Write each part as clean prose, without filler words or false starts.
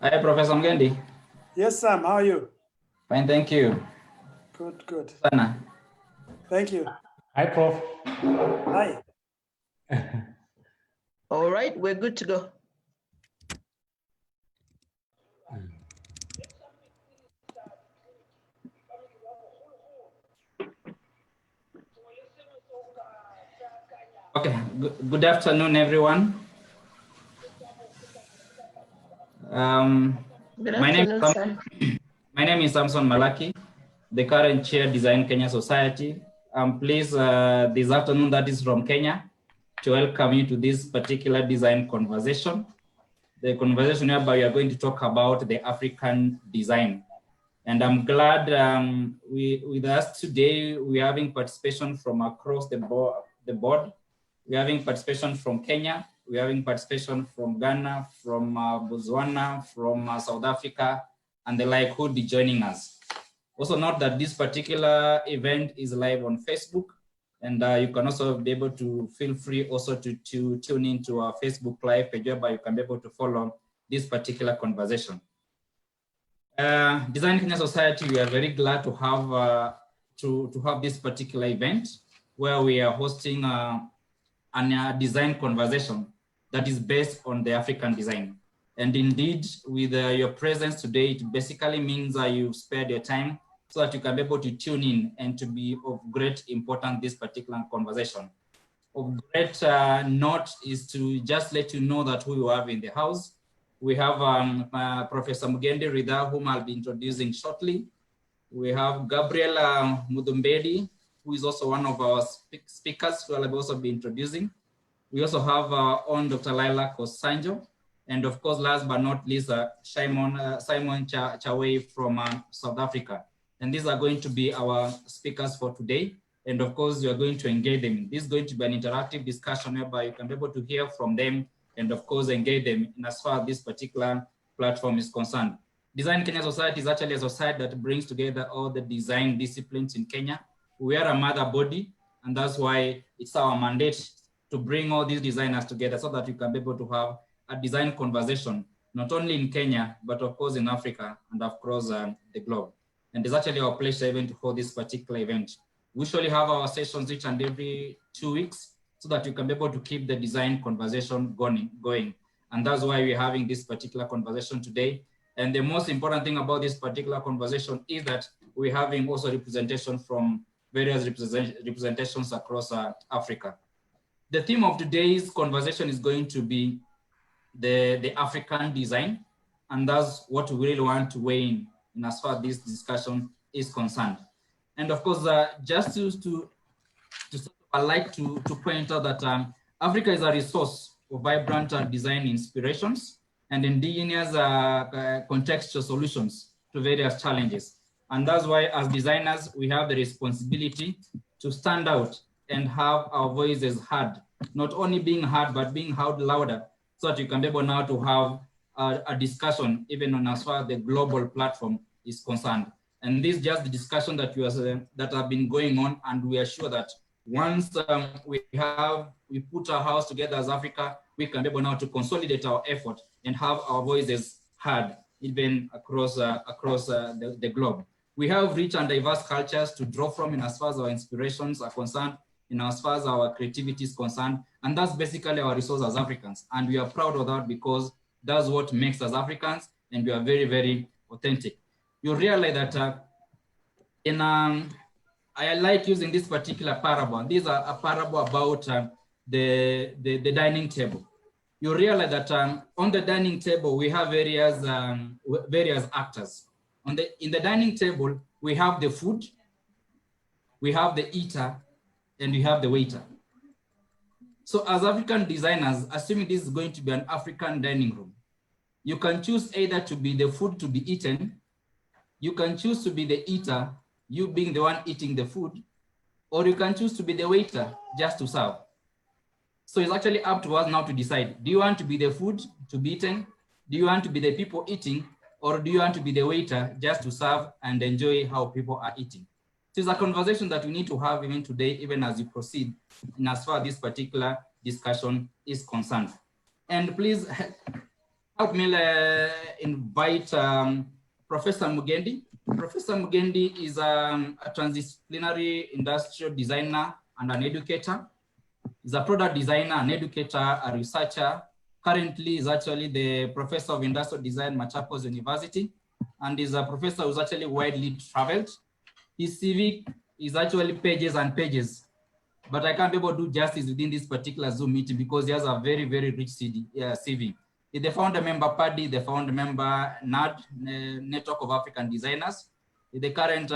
Hi, Professor Mgendi. Yes, Sam, how are you? Fine, thank you. Good, good. Sana. Thank you. Hi, Prof. Hi. All right, we're good to go. Okay, good afternoon, everyone. Good afternoon, Sam. My name is Samson Malaki, the current chair Design Kenya Society. I'm pleased this afternoon that is from Kenya to welcome you to this particular design conversation. The conversation whereby we are going to talk about the African design. And I'm glad with us today, we're having participation from across the board. We're having participation from Kenya, we're having participation from Ghana, from Botswana, from South Africa, and the like who will be joining us. Also note that this particular event is live on Facebook, and you can also be able to feel free also to tune into our Facebook Live page whereby you can be able to follow this particular conversation. Design Kenya Society, we are very glad to have this particular event where we are hosting a design conversation that is based on the African design. And indeed, with your presence today, it basically means that you've spared your time so that you can be able to tune in and to be of great importance this particular conversation. Of great note is to just let you know that who you have in the house. We have Professor Mgendi Ridha, whom I'll be introducing shortly. We have Gabriel Mudumbedi, who is also one of our speakers who I'll also be introducing. We also have our own Dr. Laila Kosanjo, and of course, last but not least, Simon Chawei from South Africa. And these are going to be our speakers for today. And of course, you are going to engage them. This is going to be an interactive discussion whereby you can be able to hear from them and of course, engage them in as far as this particular platform is concerned. Design Kenya Society is actually a society that brings together all the design disciplines in Kenya. We are a mother body, and that's why it's our mandate to bring all these designers together so that we can be able to have a design conversation, not only in Kenya, but of course in Africa and across the globe. And it's actually our pleasure even to hold this particular event. We usually have our sessions each and every 2 weeks so that you can be able to keep the design conversation going. And that's why we're having this particular conversation today. And the most important thing about this particular conversation is that we're having also representation from various representations across Africa. The theme of today's conversation is going to be the African design. And that's what we really want to weigh in as far as this discussion is concerned. And of course, just I'd like to point out that Africa is a resource for vibrant design inspirations and indigenous contextual solutions to various challenges. And that's why as designers, we have the responsibility to stand out and have our voices heard, not only being heard, but being heard louder so that you can be able now to have a discussion even on as far as the global platform is concerned. And this is just the discussion that have been going on, and we are sure that once we put our house together as Africa, we can be able now to consolidate our effort and have our voices heard even across the globe. We have rich and diverse cultures to draw from in as far as our inspirations are concerned, in as far as our creativity is concerned, and that's basically our resource as Africans. And we are proud of that because that's what makes us Africans, and we are very, very authentic. You realize that I like using this particular parable. These are a parable about the dining table. You realize that on the dining table, we have various actors. In the dining table, we have the food, we have the eater, and we have the waiter. So as African designers, assuming this is going to be an African dining room, you can choose either to be the food to be eaten, you can choose to be the eater, you being the one eating the food, or you can choose to be the waiter just to serve. So it's actually up to us now to decide, do you want to be the food to be eaten? Do you want to be the people eating? Or do you want to be the waiter just to serve and enjoy how people are eating? So it's a conversation that we need to have even today, even as you proceed, in as far as this particular discussion is concerned. And please help me invite Professor Mugendi. Professor Mugendi is a transdisciplinary industrial designer and an educator. He's a product designer, an educator, a researcher. Currently, is actually the professor of industrial design at Machakos University, and is a professor who's actually widely traveled. His CV is actually pages and pages, but I can't be able to do justice within this particular Zoom meeting because he has a very, very rich CV. He's the founder member PADI, the founder member NAD, Network of African Designers. He's the current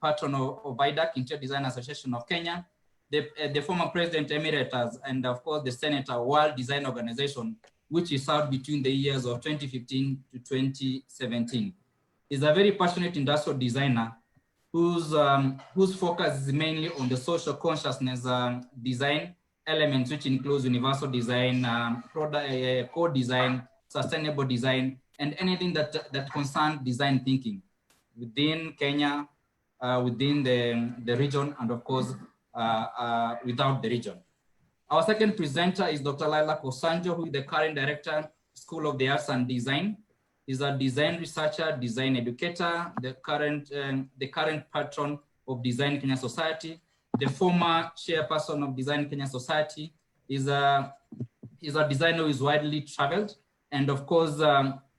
patron of IDAC, Interior Design Association of Kenya, the former president emeritus, and of course the senator World Design Organization, which he served between the years of 2015 to 2017. He's a very passionate industrial designer whose focus is mainly on the social consciousness design elements, which includes universal design, product, code design, sustainable design, and anything that concerns design thinking within Kenya, within the region, and of course, without the region. Our second presenter is Dr. Laila Kosanjo, who is the current director, School of the Arts and Design. He's a design researcher, design educator, the current patron of Design Kenya Society, the former chairperson of Design Kenya Society. He's a designer who is widely traveled, and of course,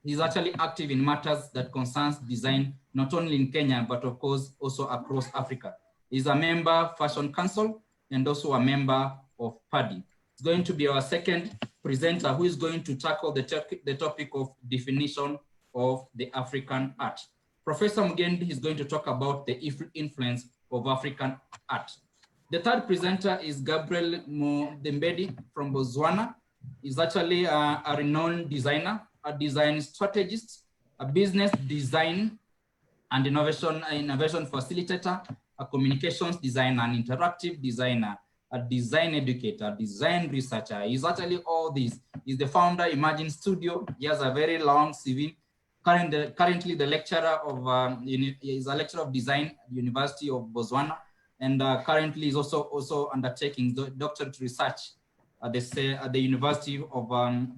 he's actually active in matters that concerns design, not only in Kenya, but of course, also across Africa. He's a member Fashion Council and also a member of PADI. It's going to be our second presenter who is going to tackle the topic of definition of the African art. Professor Mugendi is going to talk about the influence of African art. The third presenter is Gabriel Modembedi from Botswana. He's actually a renowned designer, a design strategist, a business design and innovation facilitator, a communications designer, an interactive designer, a design educator, design researcher. He's actually all these. He's the founder of Imagine Studio. He has a very long CV. Currently the lecturer of, he's a lecturer of design at the University of Botswana, and currently is also undertaking doctorate research at the University of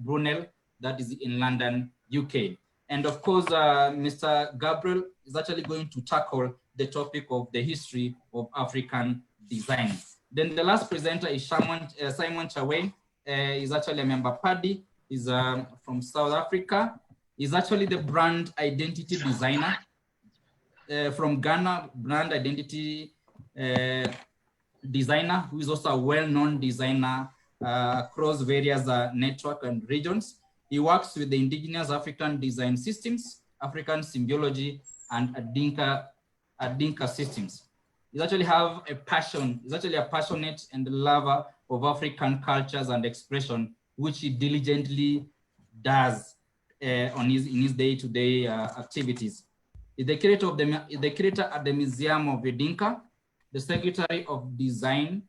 Brunel, that is in London, UK. And of course, Mr. Gabriel is actually going to tackle the topic of the history of African design. Then the last presenter is Simon Chawe. He's actually a member PADI. He's from South Africa. He's actually the brand identity designer from Ghana, brand identity designer, who is also a well-known designer across various networks and regions. He works with the indigenous African design systems, African symbiology, and Adinka systems. He actually have a passion. He's actually a passionate and lover of African cultures and expression, which he diligently does in his day-to-day activities. He's the curator at the Museum of Edinka, the Secretary of Design,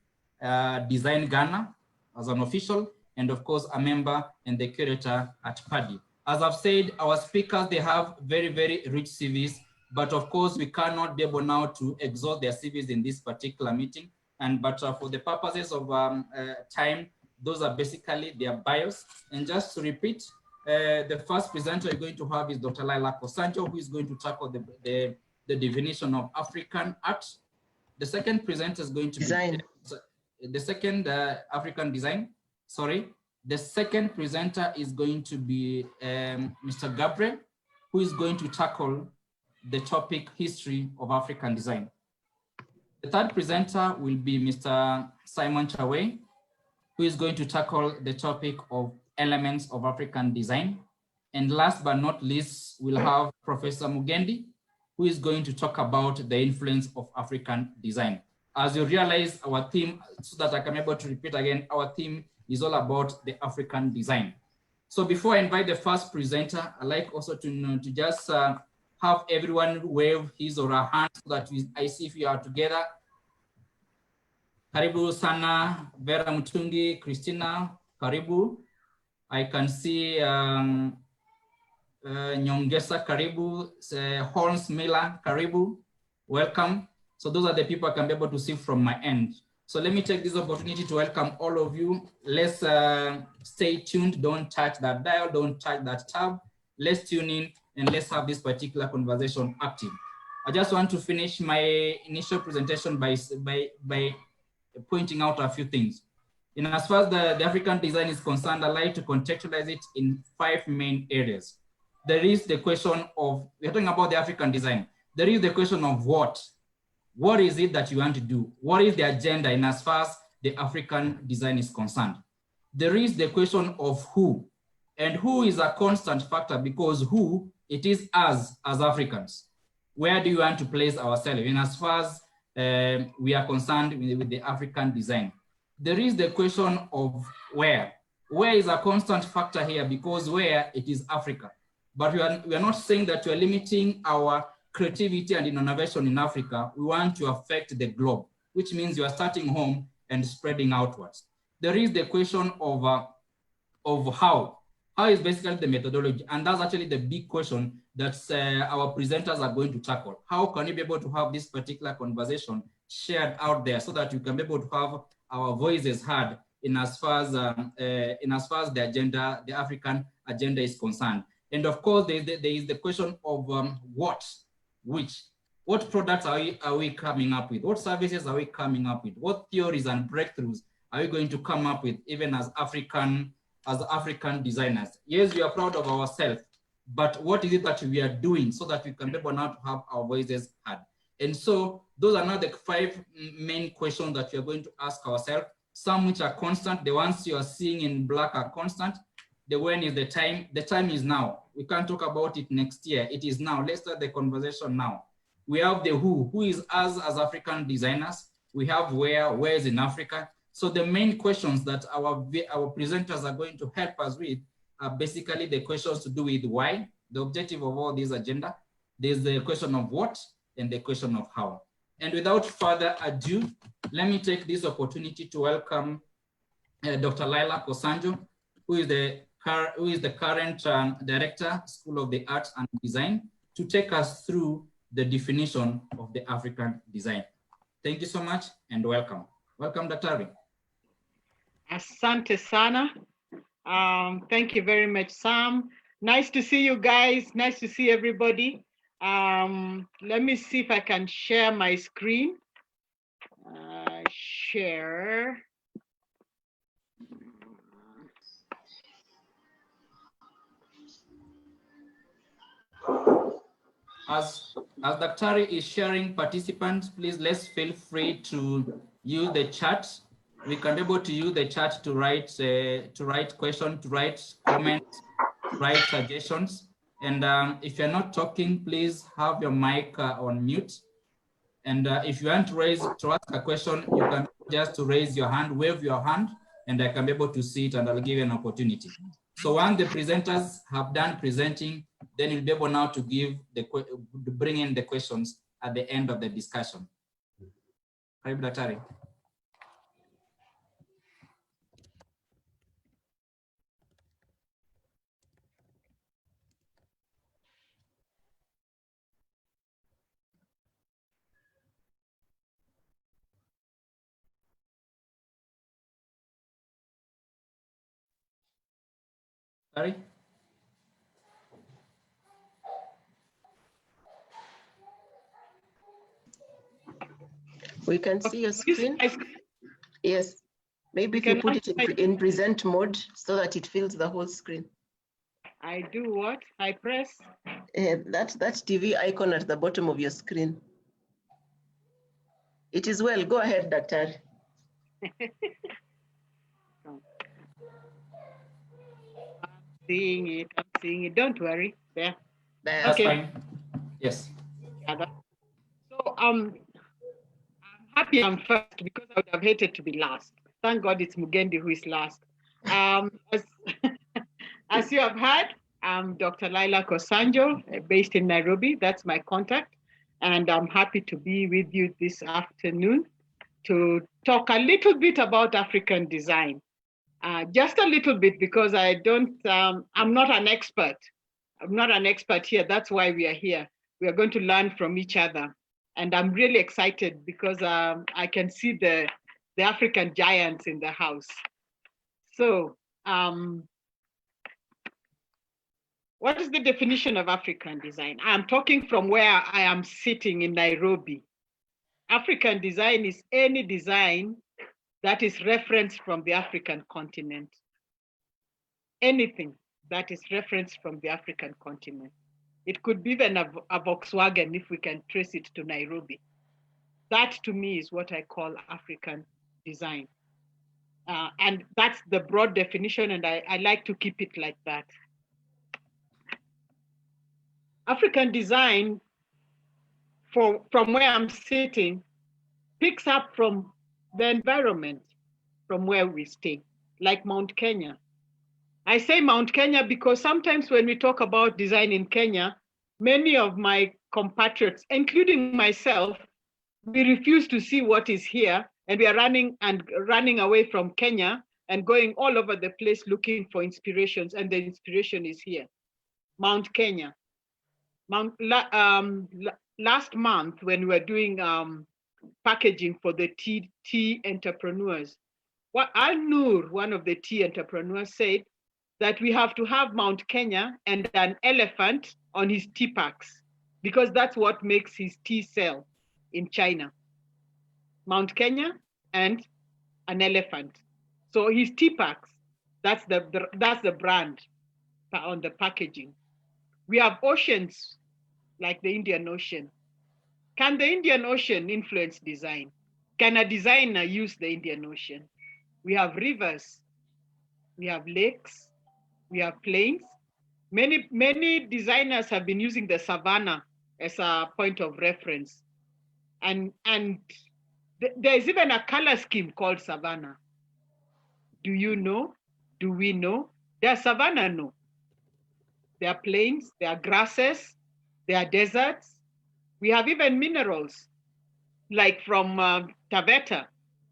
Design Ghana as an official, and of course a member and the curator at PADI. As I've said, our speakers, they have very, very rich CVs, but of course we cannot be able now to exhaust their CVs in this particular meeting. But for the purposes of time, those are basically their bios. And just to repeat, the first presenter you're going to have is Dr. Laila Kosanjo, who is going to tackle the definition of African art. The second presenter is going to Design. be the second African design. Sorry. The second presenter is going to be Mr. Gabriel, who is going to tackle the topic history of African design. The third presenter will be Mr. Simon Chawe, who is going to tackle the topic of elements of African design. And last but not least, we'll have Professor Mugendi, who is going to talk about the influence of African design. As you realize, our theme, so that I can be able to repeat again, our theme is all about the African design. So before I invite the first presenter, I'd like also to just have everyone wave his or her hand so that I see if you are together. Karibu sana, Vera Mutungi, Christina, karibu. I can see Nyongesa, karibu, Holmes Miller, karibu, welcome. So those are the people I can be able to see from my end. So let me take this opportunity to welcome all of you. Let's stay tuned. Don't touch that dial. Don't touch that tab. Let's tune in and let's have this particular conversation active. I just want to finish my initial presentation by pointing out a few things. As far as the African design is concerned, I'd like to contextualize it in 5 main areas. There is the question of, we're talking about the African design. There is the question of what. What is it that you want to do? What is the agenda in as far as the African design is concerned? There is the question of who, and who is a constant factor because who, it is us as Africans. Where do you want to place ourselves in as far as we are concerned with the African design? There is the question of where. Where is a constant factor here because where it is Africa. But we are not saying that we are limiting our creativity and innovation in Africa. We want to affect the globe, which means you are starting home and spreading outwards. There is the question of how. How is basically the methodology, and that's actually the big question that our presenters are going to tackle. How can we be able to have this particular conversation shared out there so that you can be able to have our voices heard in as far as the agenda, the African agenda is concerned. And of course, there is the question of what products are we coming up with? What services are we coming up with? What theories and breakthroughs are we going to come up with, even as African designers? Yes, we are proud of ourselves, but what is it that we are doing so that we can be able now to have our voices heard? And so those are now the 5 main questions that we are going to ask ourselves. Some which are constant, the ones you are seeing in black are constant. The when is the time is now. We can't talk about it next year. It is now. Let's start the conversation now. We have the who is us as African designers. We have where is in Africa. So the main questions that our presenters are going to help us with are basically the questions to do with why, the objective of all this agenda. There's the question of what and the question of how. And without further ado, let me take this opportunity to welcome Dr. Laila Kosanjo, who is the current Director, School of the Arts and Design, to take us through the definition of the African design. Thank you so much and welcome. Welcome, Dr. Asante sana. Thank you very much, Sam. Nice to see you guys. Nice to see everybody. Let me see if I can share my screen. Share. As Dr. is sharing participants, please let's feel free to use the chat. We can be able to use the chat to write questions, to write comments, to write suggestions. And if you're not talking, please have your mic on mute. And if you want to ask a question, you can just to raise your hand, wave your hand, and I can be able to see it and I'll give you an opportunity. So once the presenters have done presenting, then you'll be able now to bring in the questions at the end of the discussion. Karibu Daktari. Sorry? We can see your screen. Yes. Maybe if you put it in present mode so that it fills the whole screen. I do what? I press? That TV icon at the bottom of your screen. It is well. Go ahead, Dr. I'm seeing it. Don't worry. There. That's fine. Yes. So I'm happy I'm first because I would have hated to be last. Thank God it's Mugendi who is last. As you have heard, I'm Dr. Laila Kosanjo, based in Nairobi. That's my contact. And I'm happy to be with you this afternoon to talk a little bit about African design. Just a little bit because I'm not an expert. I'm not an expert here. That's why we are here. We are going to learn from each other. And I'm really excited because I can see the the African giants in the house. So, what is the definition of African design? I'm talking from where I am sitting in Nairobi. African design is any design that is referenced from the African continent. Anything that is referenced from the African continent. It could be even a Volkswagen if we can trace it to Nairobi. That to me is what I call African design. And that's the broad definition, and I like to keep it like that. African design, from where I'm sitting, picks up from the environment from where we stay, like Mount Kenya. I say Mount Kenya because sometimes when we talk about design in Kenya, many of my compatriots, including myself, we refuse to see what is here, and we are running away from Kenya and going all over the place looking for inspirations, and the inspiration is here. Mount Kenya. Last month when we were doing packaging for the tea entrepreneurs, Al-Nur, one of the tea entrepreneurs, said that we have to have Mount Kenya and an elephant on his tea packs, because that's what makes his tea sell in China. Mount Kenya and an elephant. So his tea packs, that's the brand on the packaging. We have oceans like the Indian Ocean. Can the Indian Ocean influence design? Can a designer use the Indian Ocean? We have rivers, we have lakes, we have plains. Many designers have been using the savannah as a point of reference. And there's even a color scheme called savannah. Do you know? Do we know? There's savannah, no. There are plains, there are grasses, there are deserts. We have even minerals, like from Taveta.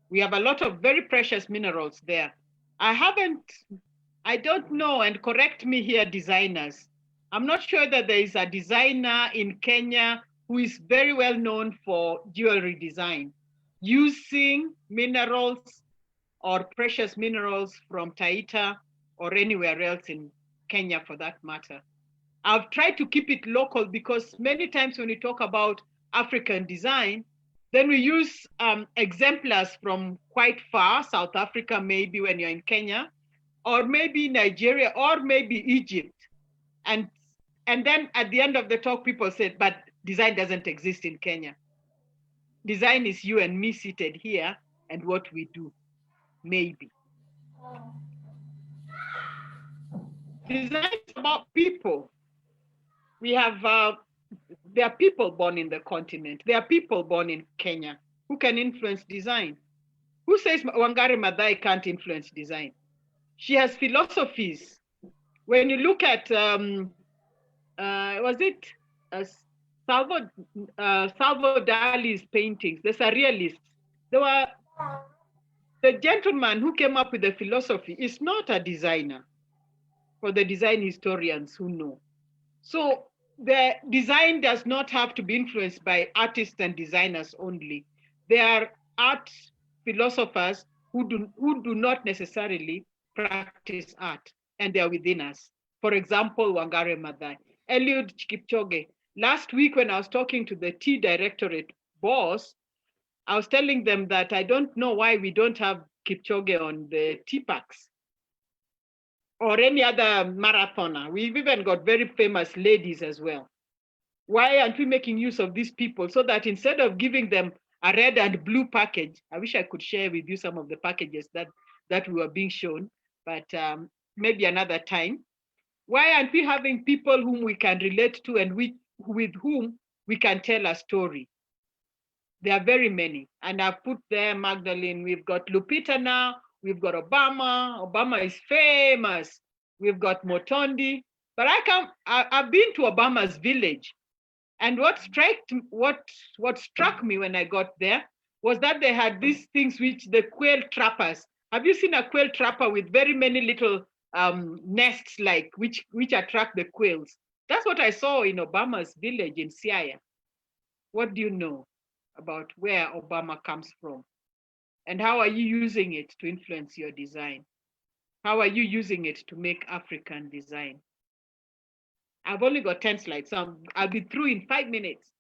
We have a lot of very precious minerals there. I don't know, and correct me here, designers. I'm not sure that there is a designer in Kenya who is very well known for jewelry design, using minerals or precious minerals from Taita or anywhere else in Kenya for that matter. I've tried to keep it local because many times when we talk about African design, then we use exemplars from quite far, South Africa, maybe when you're in Kenya, or maybe Nigeria, or maybe Egypt. And then at the end of the talk, people said, but design doesn't exist in Kenya. Design is you and me seated here and what we do, maybe. Design is about people. We have, there are people born in the continent. There are people born in Kenya who can influence design. Who says Wangari Maathai can't influence design? She has philosophies. When you look at, was it Salvador Dali's paintings, the surrealists, the gentleman who came up with the philosophy is not a designer, for the design historians who know. So the design does not have to be influenced by artists and designers only. There are art philosophers who do not necessarily practice art, and they are within us. For example, Wangari Maathai, Eliud Kipchoge. Last week when I was talking to the tea directorate boss, I was telling them that I don't know why we don't have Kipchoge on the tea packs or any other marathoner. We've even got very famous ladies as well. Why aren't we making use of these people so that instead of giving them a red and blue package, I wish I could share with you some of the packages that were being shown, but maybe another time. Why aren't we having people whom we can relate to and with whom we can tell a story? There are very many. And I've put there Magdalene, we've got Lupita now, we've got Obama. Obama is famous. We've got Motondi. But I've been to Obama's village. And what struck me when I got there was that they had these things which the quail trappers. Have you seen a quail trapper with very many little nests like which attract the quails? That's what I saw in Obama's village in Siaya. What do you know about where Obama comes from? And how are you using it to influence your design? How are you using it to make African design? I've only got 10 slides, so I'll be through in 5 minutes.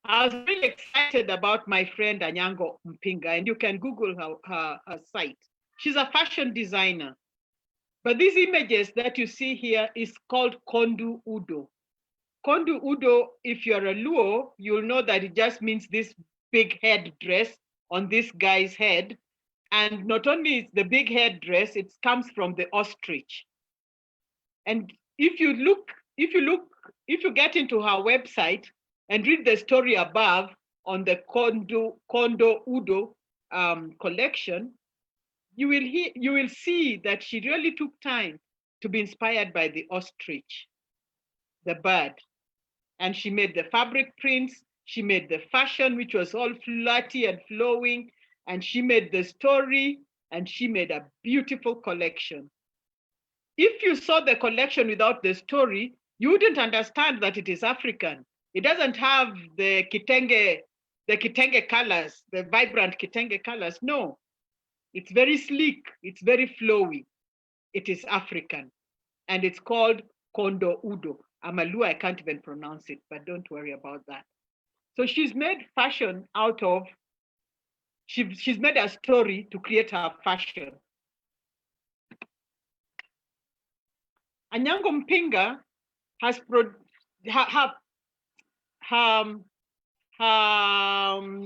I was really excited about my friend Anyango Mpinga, and you can Google her site. She's a fashion designer. But these images that you see here is called Kondu Udo. Kondu Udo, if you're a Luo, you'll know that it just means this big headdress on this guy's head. And not only is the big headdress, it comes from the ostrich. And if you get into her website and read the story above on the Kondo Udo collection, you will see that she really took time to be inspired by the ostrich, the bird. And she made the fabric prints, she made the fashion, which was all flirty and flowing, and she made the story, and she made a beautiful collection. If you saw the collection without the story, you wouldn't understand that it is African. It doesn't have the kitenge colors, the vibrant kitenge colors. No, it's very sleek, it's very flowy. It is African, and it's called Kondo Udo. I'm a Luo, I can't even pronounce it, but don't worry about that. So she's made fashion out of, she's made a story to create her fashion. Anyango Mpinga has her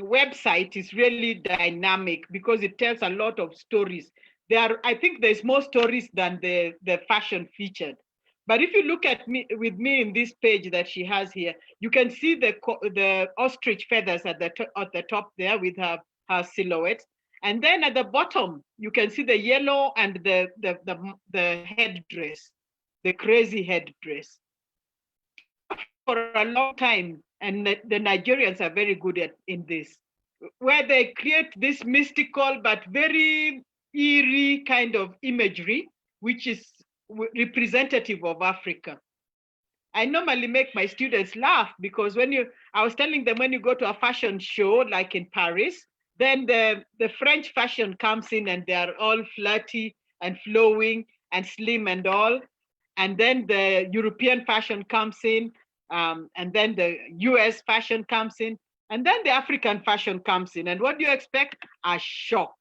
website is really dynamic because it tells a lot of stories. I think there's more stories than the fashion featured. But if you look at with me in this page that she has here, you can see the ostrich feathers at the top there with her silhouette. And then at the bottom, you can see the yellow and the headdress, the crazy headdress. For a long time, and the Nigerians are very good in this, where they create this mystical but very eerie kind of imagery, which is representative of Africa. I normally make my students laugh because I was telling them when you go to a fashion show, like in Paris, then the French fashion comes in and they're all flirty and flowing and slim and all. And then the European fashion comes in, and then the US fashion comes in, and then the African fashion comes in. And what do you expect? A shock.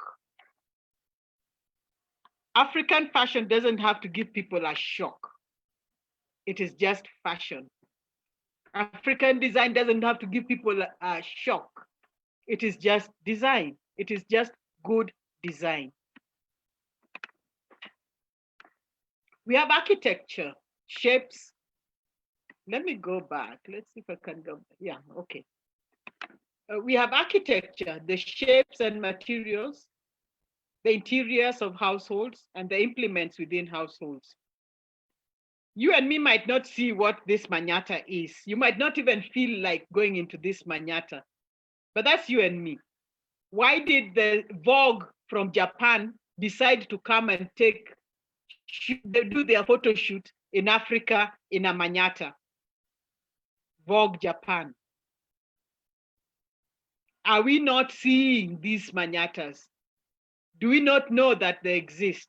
African fashion doesn't have to give people a shock. It is just fashion. African design doesn't have to give people a shock. It is just design. It is just good design. We have architecture, shapes. Let me go back. Let's see if I can go. Yeah, okay. We have architecture, the shapes and materials, the interiors of households, and the implements within households. You and me might not see what this manyatta is. You might not even feel like going into this manyatta, but that's you and me. Why did the Vogue from Japan decide to come and do their photo shoot in Africa in a manyatta? Vogue Japan. Are we not seeing these manyattas? Do we not know that they exist?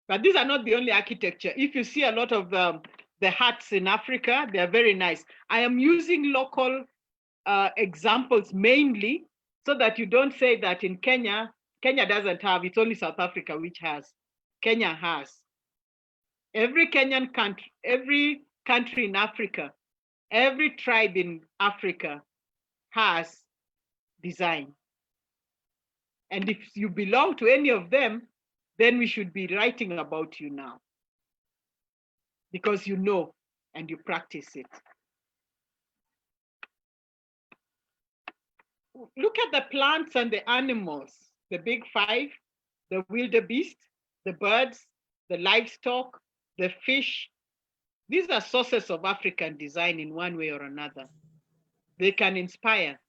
But these are not the only architecture. If you see a lot of the huts in Africa, they are very nice. I am using local examples mainly so that you don't say that in Kenya doesn't have, it's only South Africa which has. Kenya has. Every country in Africa, every tribe in Africa has design. And if you belong to any of them, then we should be writing about you now, because you know and you practice it. Look at the plants and the animals, the big five, the wildebeest, the birds, the livestock, the fish. These are sources of African design in one way or another. They can inspire.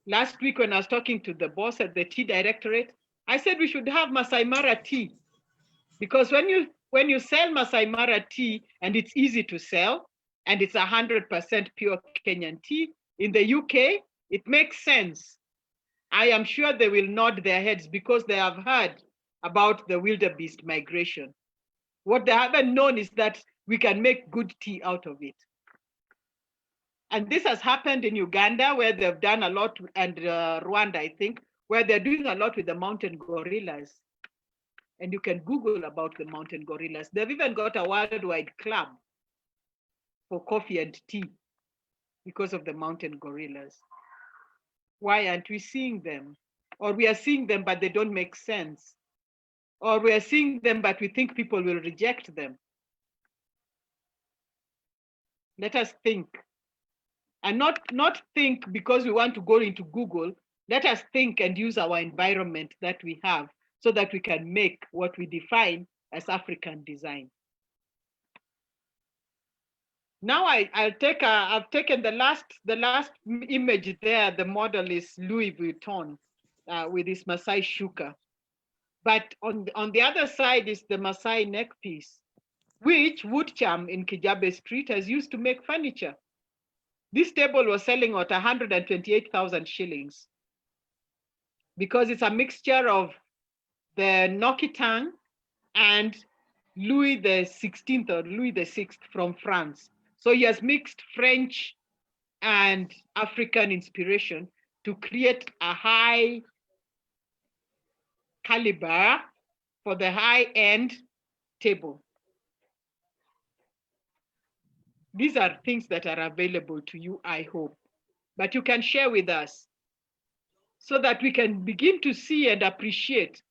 Last week when I was talking to the boss at the tea directorate, I said we should have Masai Mara tea, because when you sell Masai Mara tea and it's easy to sell and it's 100% pure Kenyan tea, in the UK, it makes sense I am sure they will nod their heads because they have heard about the wildebeest migration. What they haven't known is that we can make good tea out of it. And this has happened in Uganda, where they've done a lot, and Rwanda, I think, where they're doing a lot with the mountain gorillas. And you can Google about the mountain gorillas. They've even got a worldwide club for coffee and tea because of the mountain gorillas. Why aren't we seeing them? Or we are seeing them, but they don't make sense. Or we are seeing them, but we think people will reject them. Let us think. And not think because we want to go into Google. Let us think and use our environment that we have so that we can make what we define as African design. Now I've taken the last image there. The model is Louis Vuitton with his Masai shuka. But on the other side is the Masai neck piece, which Woodcham in Kijabe Street has used to make furniture. This table was selling at 128,000 shillings because it's a mixture of the Nokitang and Louis the 16th or Louis the 6th from France. So he has mixed French and African inspiration to create a high caliber for the high-end table. These are things that are available to you, I hope, but you can share with us so that we can begin to see and appreciate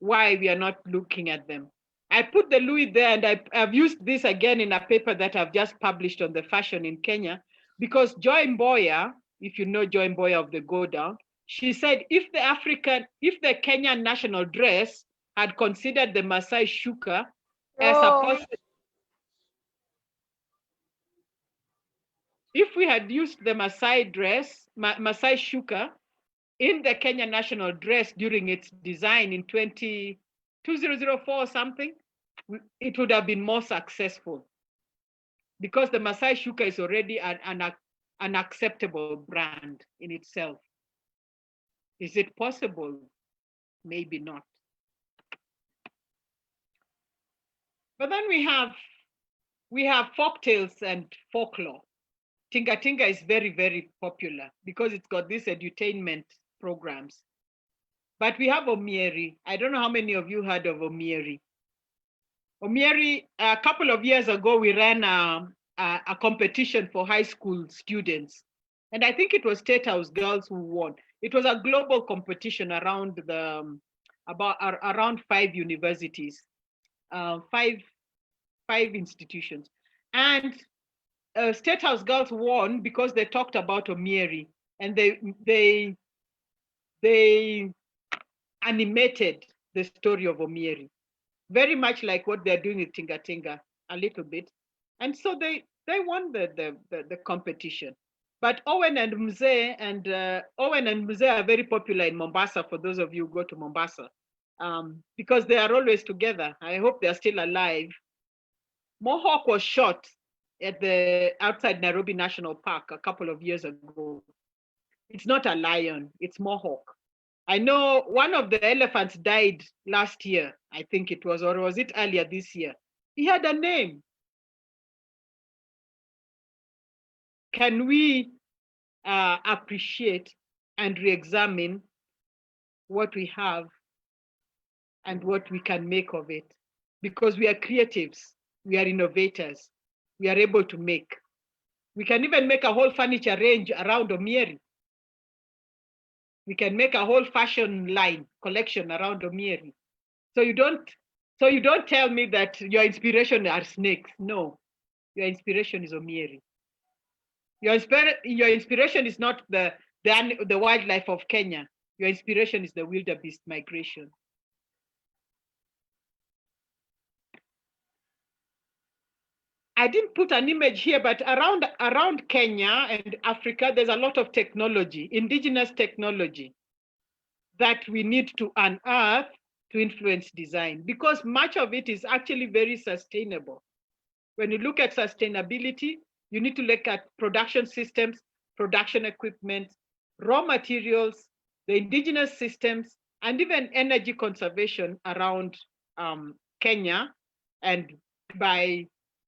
why we are not looking at them. I put the Louis there, and I've used this again in a paper that I've just published on the fashion in Kenya, because Joy Mboya, if you know Joy Mboya of the Go Down, she said if the Kenyan national dress had considered the Masai shuka as a person, if we had used the Masai dress, Masai shuka in the Kenya national dress during its design in 2004 or something, it would have been more successful because the Masai shuka is already an acceptable brand in itself. Is it possible? Maybe not. But then we have folktales and folklore. Tinga Tinga is very, very popular because it's got these edutainment programs. But we have Omieri. I don't know how many of you heard of Omieri. Omieri, a couple of years ago, we ran a competition for high school students. And I think it was State House girls who won. It was a global competition around around 5 universities, five institutions. And State House girls won because they talked about Omieri, and they animated the story of Omieri, very much like what they're doing with Tinga Tinga a little bit. And so they won the competition. But Owen and Mzee are very popular in Mombasa, for those of you who go to Mombasa, because they are always together. I hope they're still alive. Mohawk was shot at outside Nairobi National Park a couple of years ago. It's not a lion, it's Mohawk. I know one of the elephants died last year, I think it was, or was it earlier this year? He had a name. Can we appreciate and re-examine what we have and what we can make of it? Because we are creatives, we are innovators, we are able to make. We can even make a whole furniture range around Omieri. We can make a whole fashion line collection around Omieri. So you don't tell me that your inspiration are snakes. No, your inspiration is Omieri. Your inspiration is not the wildlife of Kenya. Your inspiration is the wildebeest migration. I didn't put an image here, but around Kenya and Africa, there's a lot of technology, indigenous technology, that we need to unearth to influence design, because much of it is actually very sustainable. When you look at sustainability, you need to look at production systems, production equipment, raw materials, the indigenous systems, and even energy conservation around Kenya, and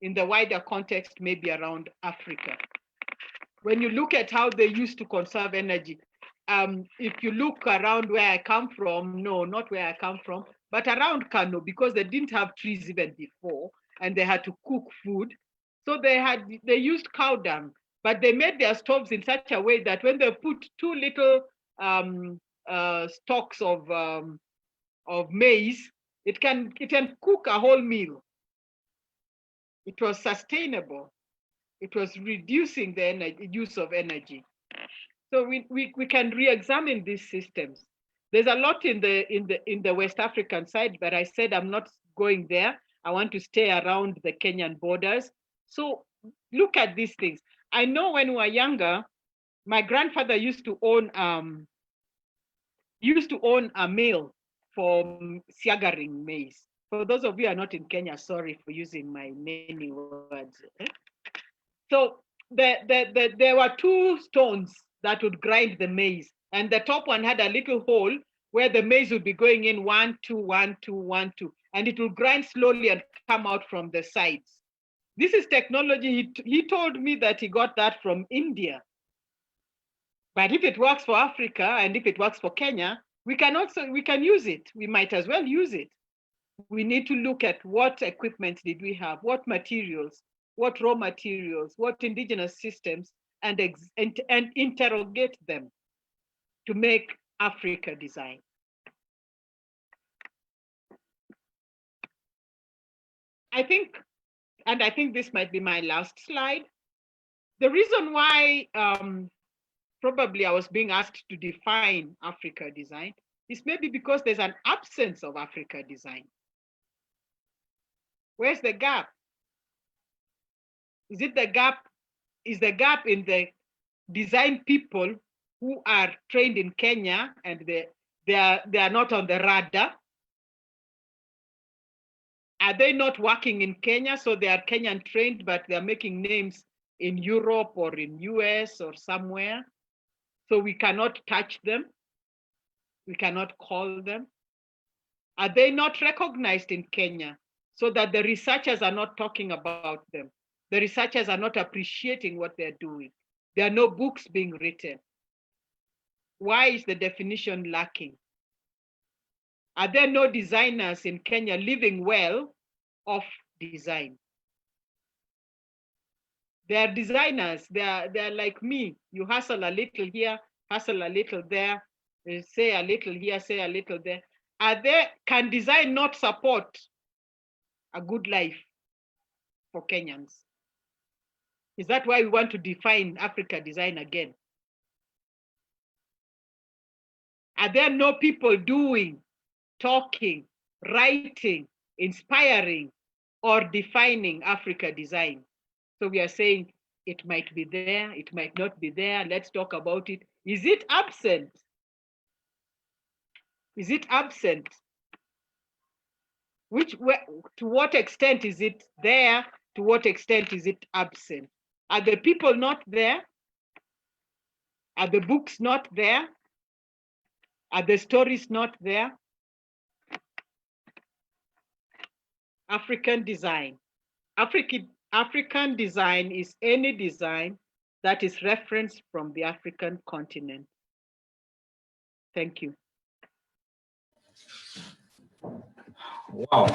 in the wider context, maybe around Africa. When you look at how they used to conserve energy, if you look around where I come from, no, not where I come from, but around Kano, because they didn't have trees even before, and they had to cook food. So they used cow dung, but they made their stoves in such a way that when they put two little stalks of maize, it can cook a whole meal. It was sustainable. It was reducing the use of energy. So we can re-examine these systems. There's a lot in the West African side, but I said I'm not going there. I want to stay around the Kenyan borders. So look at these things. I know when we were younger, my grandfather used to own a mill for siagaring maize. For those of you who are not in Kenya, sorry for using my many words. So there were two stones that would grind the maize, and the top one had a little hole where the maize would be going in 1, 2, 1, 2, 1, 2, and it would grind slowly and come out from the sides. This is technology. He told me that he got that from India. But if it works for Africa and if it works for Kenya, we can use it. We might as well use it. We need to look at what equipment did we have, what materials, what raw materials, what indigenous systems, and interrogate them to make Africa design. I think this might be my last slide. The reason why probably I was being asked to define Africa design is maybe because there's an absence of Africa design. Where's the gap? Is the gap in the design people who are trained in Kenya and they are not on the radar? Are they not working in Kenya, so they are Kenyan trained, but they are making names in Europe or in US or somewhere? So we cannot touch them. We cannot call them. Are they not recognized in Kenya so that the researchers are not talking about them? The researchers are not appreciating what they're doing. There are no books being written. Why is the definition lacking? Are there no designers in Kenya living well off design? They are designers. They are like me. You hustle a little here, hustle a little there, say a little here, say a little there. Can design not support a good life for Kenyans? Is that why we want to define Africa design again? Are there no people doing, talking, writing, inspiring, or defining Africa design? So we are saying it might be there, it might not be there. Let's talk about it. Is it absent? Is it absent? To what extent is it there? To what extent is it absent? Are the people not there? Are the books not there? Are the stories not there? African design. African design is any design that is referenced from the African continent. Thank you. Wow.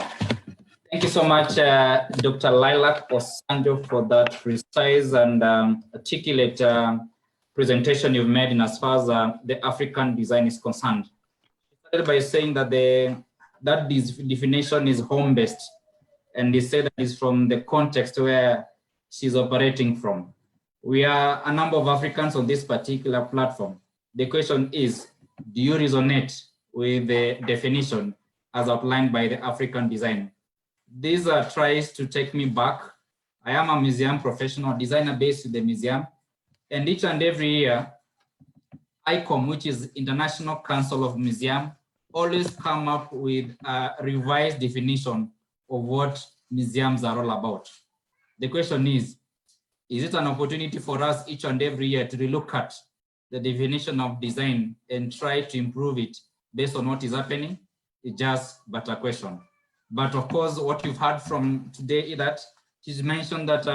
Thank you so much, Dr. Lilac Osanjo, for that precise and articulate presentation you've made in as far as the African design is concerned. You started by saying that that definition is home-based, and he said that it's from the context where she's operating from. We are a number of Africans on this particular platform. The question is, do you resonate with the definition as outlined by the African design? This tries to take me back. I am a museum professional, designer based in the museum, and each and every year, ICOM, which is International Council of Museum, always come up with a revised definition of what museums are all about. The question is it an opportunity for us each and every year to relook at the definition of design and try to improve it based on what is happening, it's just but a question. But of course, what you've heard from today is that she's mentioned that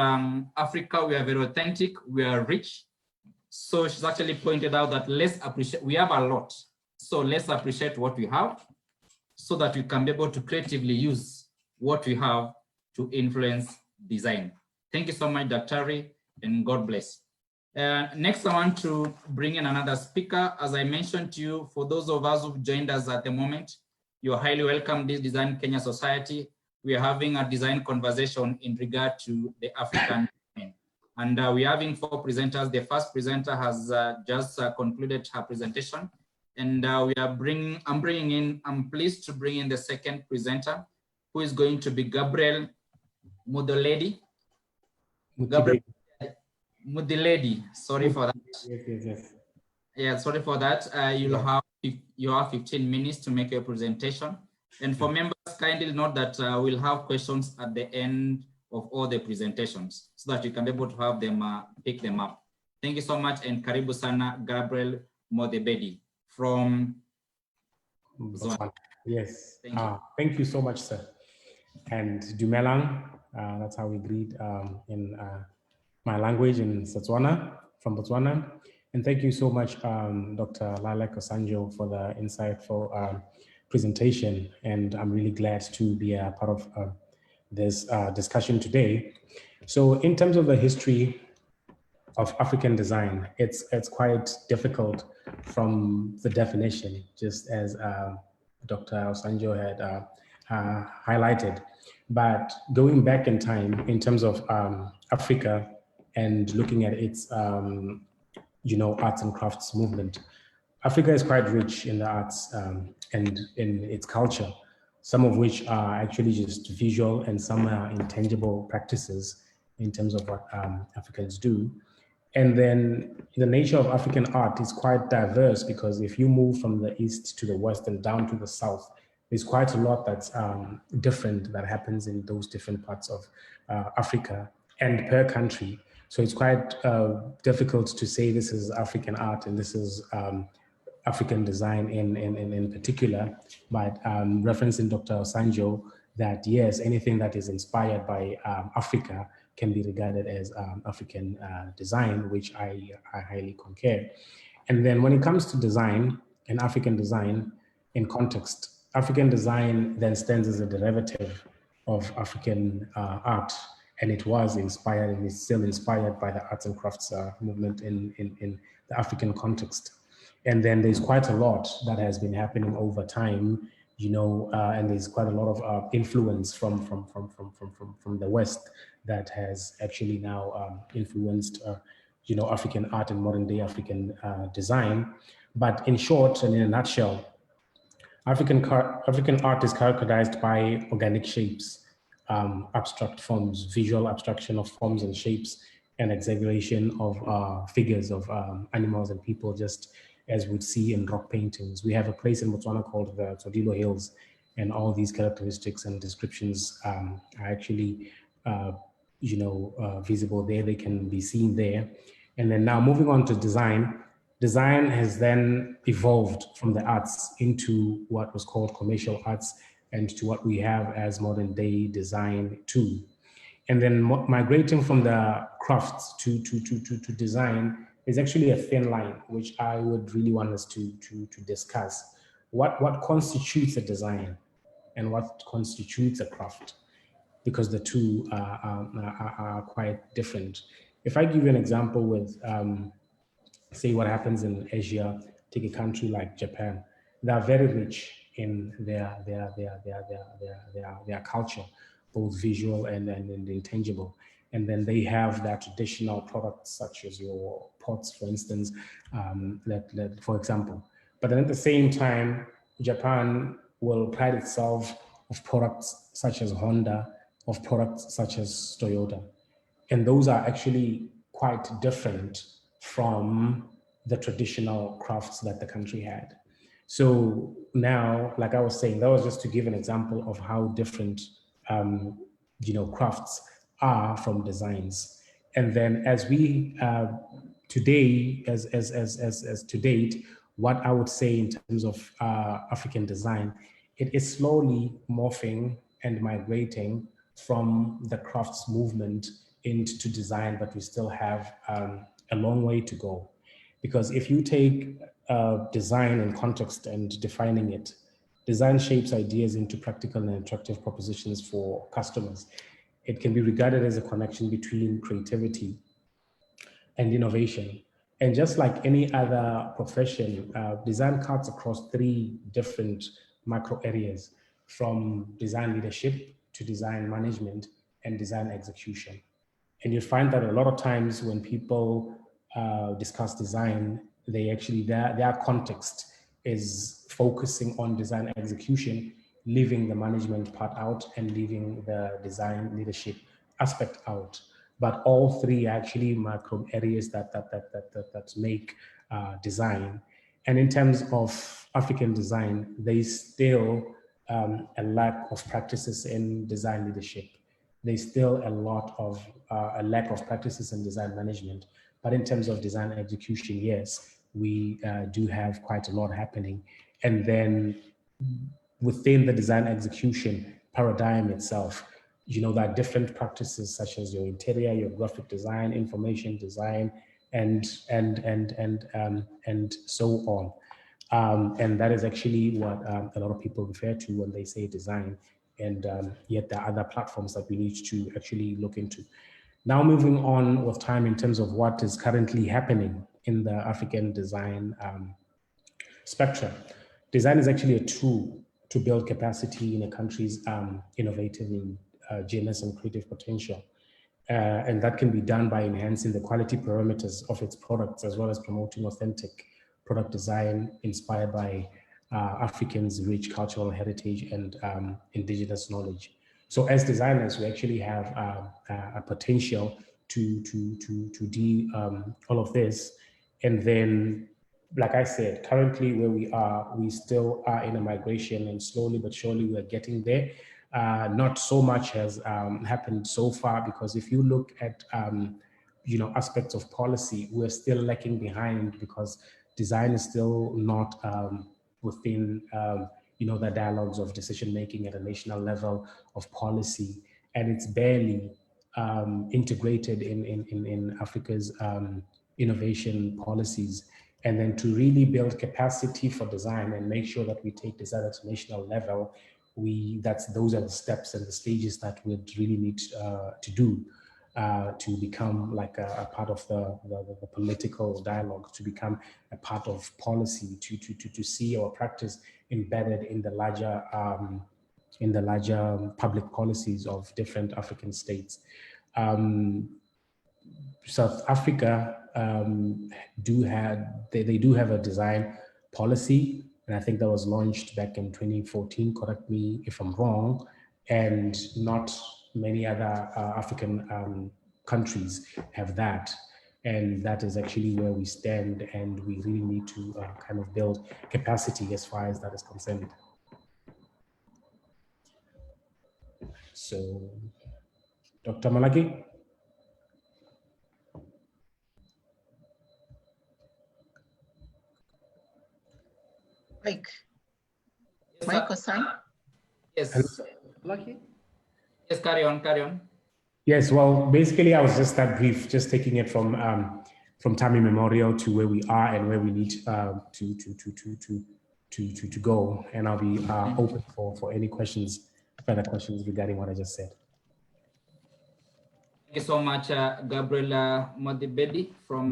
Africa, we are very authentic, we are rich. So she's actually pointed out that let's appreciate, we have a lot. So let's appreciate what we have so that we can be able to creatively use what we have to influence design. Thank you so much, Dr. and God bless. Next, I want to bring in another speaker. As I mentioned to you, for those of us who've joined us at the moment, you're highly welcome to this Design Kenya Society. We are having a design conversation in regard to the African design. And we're having 4 presenters. The first presenter has just concluded her presentation. And I'm pleased to bring in the second presenter, who is going to be Gabriel Mudoledi. Gabriel Mudoledi, sorry for that. Yes. Yeah, sorry for that. You have 15 minutes to make your presentation. And for members, kindly note that we'll have questions at the end of all the presentations so that you can be able to have them pick them up. Thank you so much, and karibu sana, Gabriel Modebedi from Zone. Yes. Thank you so much, sir. And Dumelang, that's how we greet in my language in Setswana, from Botswana. And thank you so much, Dr. Laila Kosanjo, for the insightful presentation. And I'm really glad to be a part of this discussion today. So in terms of the history of African design, it's quite difficult from the definition, just as Dr. Osanjo had highlighted. But going back in time, in terms of Africa and looking at its arts and crafts movement, Africa is quite rich in the arts and in its culture, some of which are actually just visual and some are intangible practices in terms of what Africans do. And then the nature of African art is quite diverse, because if you move from the east to the west and down to the south, there's quite a lot that's different that happens in those different parts of Africa and per country. So it's quite difficult to say this is African art and this is African design in particular, but referencing Dr. Osanjo, that yes, anything that is inspired by Africa can be regarded as African design, which I highly concur. And then when it comes to design and African design in context, African design then stands as a derivative of African art, and it was inspired and is still inspired by the arts and crafts movement in the African context. And then there's quite a lot that has been happening over time, and there's quite a lot of influence from the West that has actually now influenced, African art and modern day African design. But in short and in a nutshell, African art is characterized by organic shapes, abstract forms, visual abstraction of forms and shapes, and exaggeration of figures of animals and people, just as we'd see in rock paintings. We have a place in Botswana called the Tsodilo Hills, and all these characteristics and descriptions are actually visible there. They can be seen there. And then now moving on to design. Design has then evolved from the arts into what was called commercial arts and to what we have as modern day design too. And then migrating from the crafts to design is actually a thin line, which I would really want us to discuss. What constitutes a design and what constitutes a craft? Because the two are quite different. If I give you an example with, say, what happens in Asia, take a country like Japan, they are very rich in their culture, both visual and intangible. And then they have their traditional products, such as your pots, for instance, for example. But then at the same time, Japan will pride itself of products such as Honda, of products such as Toyota. And those are actually quite different from the traditional crafts that the country had. So now, like I was saying, that was just to give an example of how different crafts are from designs. And then as we today, as to date, what I would say in terms of African design, it is slowly morphing and migrating from the crafts movement into design, but we still have a long way to go. Because if you take design in context and defining it, design shapes ideas into practical and attractive propositions for customers. It can be regarded as a connection between creativity and innovation. And just like any other profession, design cuts across three different macro areas, from design leadership to design management and design execution. And you find that a lot of times when people discuss design, they actually, their context is focusing on design execution, leaving the management part out and leaving the design leadership aspect out. But all three are actually macro areas that make design. And in terms of African design, there's still a lack of practices in design leadership. There's still a lot of a lack of practices in design management. But in terms of design execution, yes, we do have quite a lot happening. And then within the design execution paradigm itself, you know, there are different practices such as your interior, your graphic design, information design, and so on. And that is actually what a lot of people refer to when they say design. And yet there are other platforms that we need to actually look into. Now moving on with time in terms of what is currently happening in the African design spectrum. Design is actually a tool to build capacity in a country's innovative genius and creative potential. And that can be done by enhancing the quality parameters of its products, as well as promoting authentic product design inspired by Africans' rich cultural heritage and indigenous knowledge. So as designers, we actually have a potential to do all of this. And then, like I said, currently where we are, we still are in a migration, and slowly but surely we are getting there. Not so much has happened so far, because if you look at you know, aspects of policy, we're still lacking behind, because design is still not within you know, the dialogues of decision making at a national level of policy, and it's barely integrated in Africa's innovation policies. And then to really build capacity for design and make sure that we take design at a national level, those are the steps and the stages that we'd really need to do to become like a part of the political dialogue, to become a part of policy, to see our practice embedded in the larger public policies of different African states. South Africa do have a design policy, and I think that was launched back in 2014, correct me if I'm wrong, and not many other African countries have that. And that is actually where we stand, and we really need to kind of build capacity as far as that is concerned. So, Dr. Malaki? Mike. Yes, Mike Osan? Yes. Lucky? Yes, carry on. Yes, well, basically, I was just that brief, just taking it from time immemorial to where we are and where we need to go. And I'll be open for any further questions regarding what I just said. Thank you so much, Gabriela Modibedi from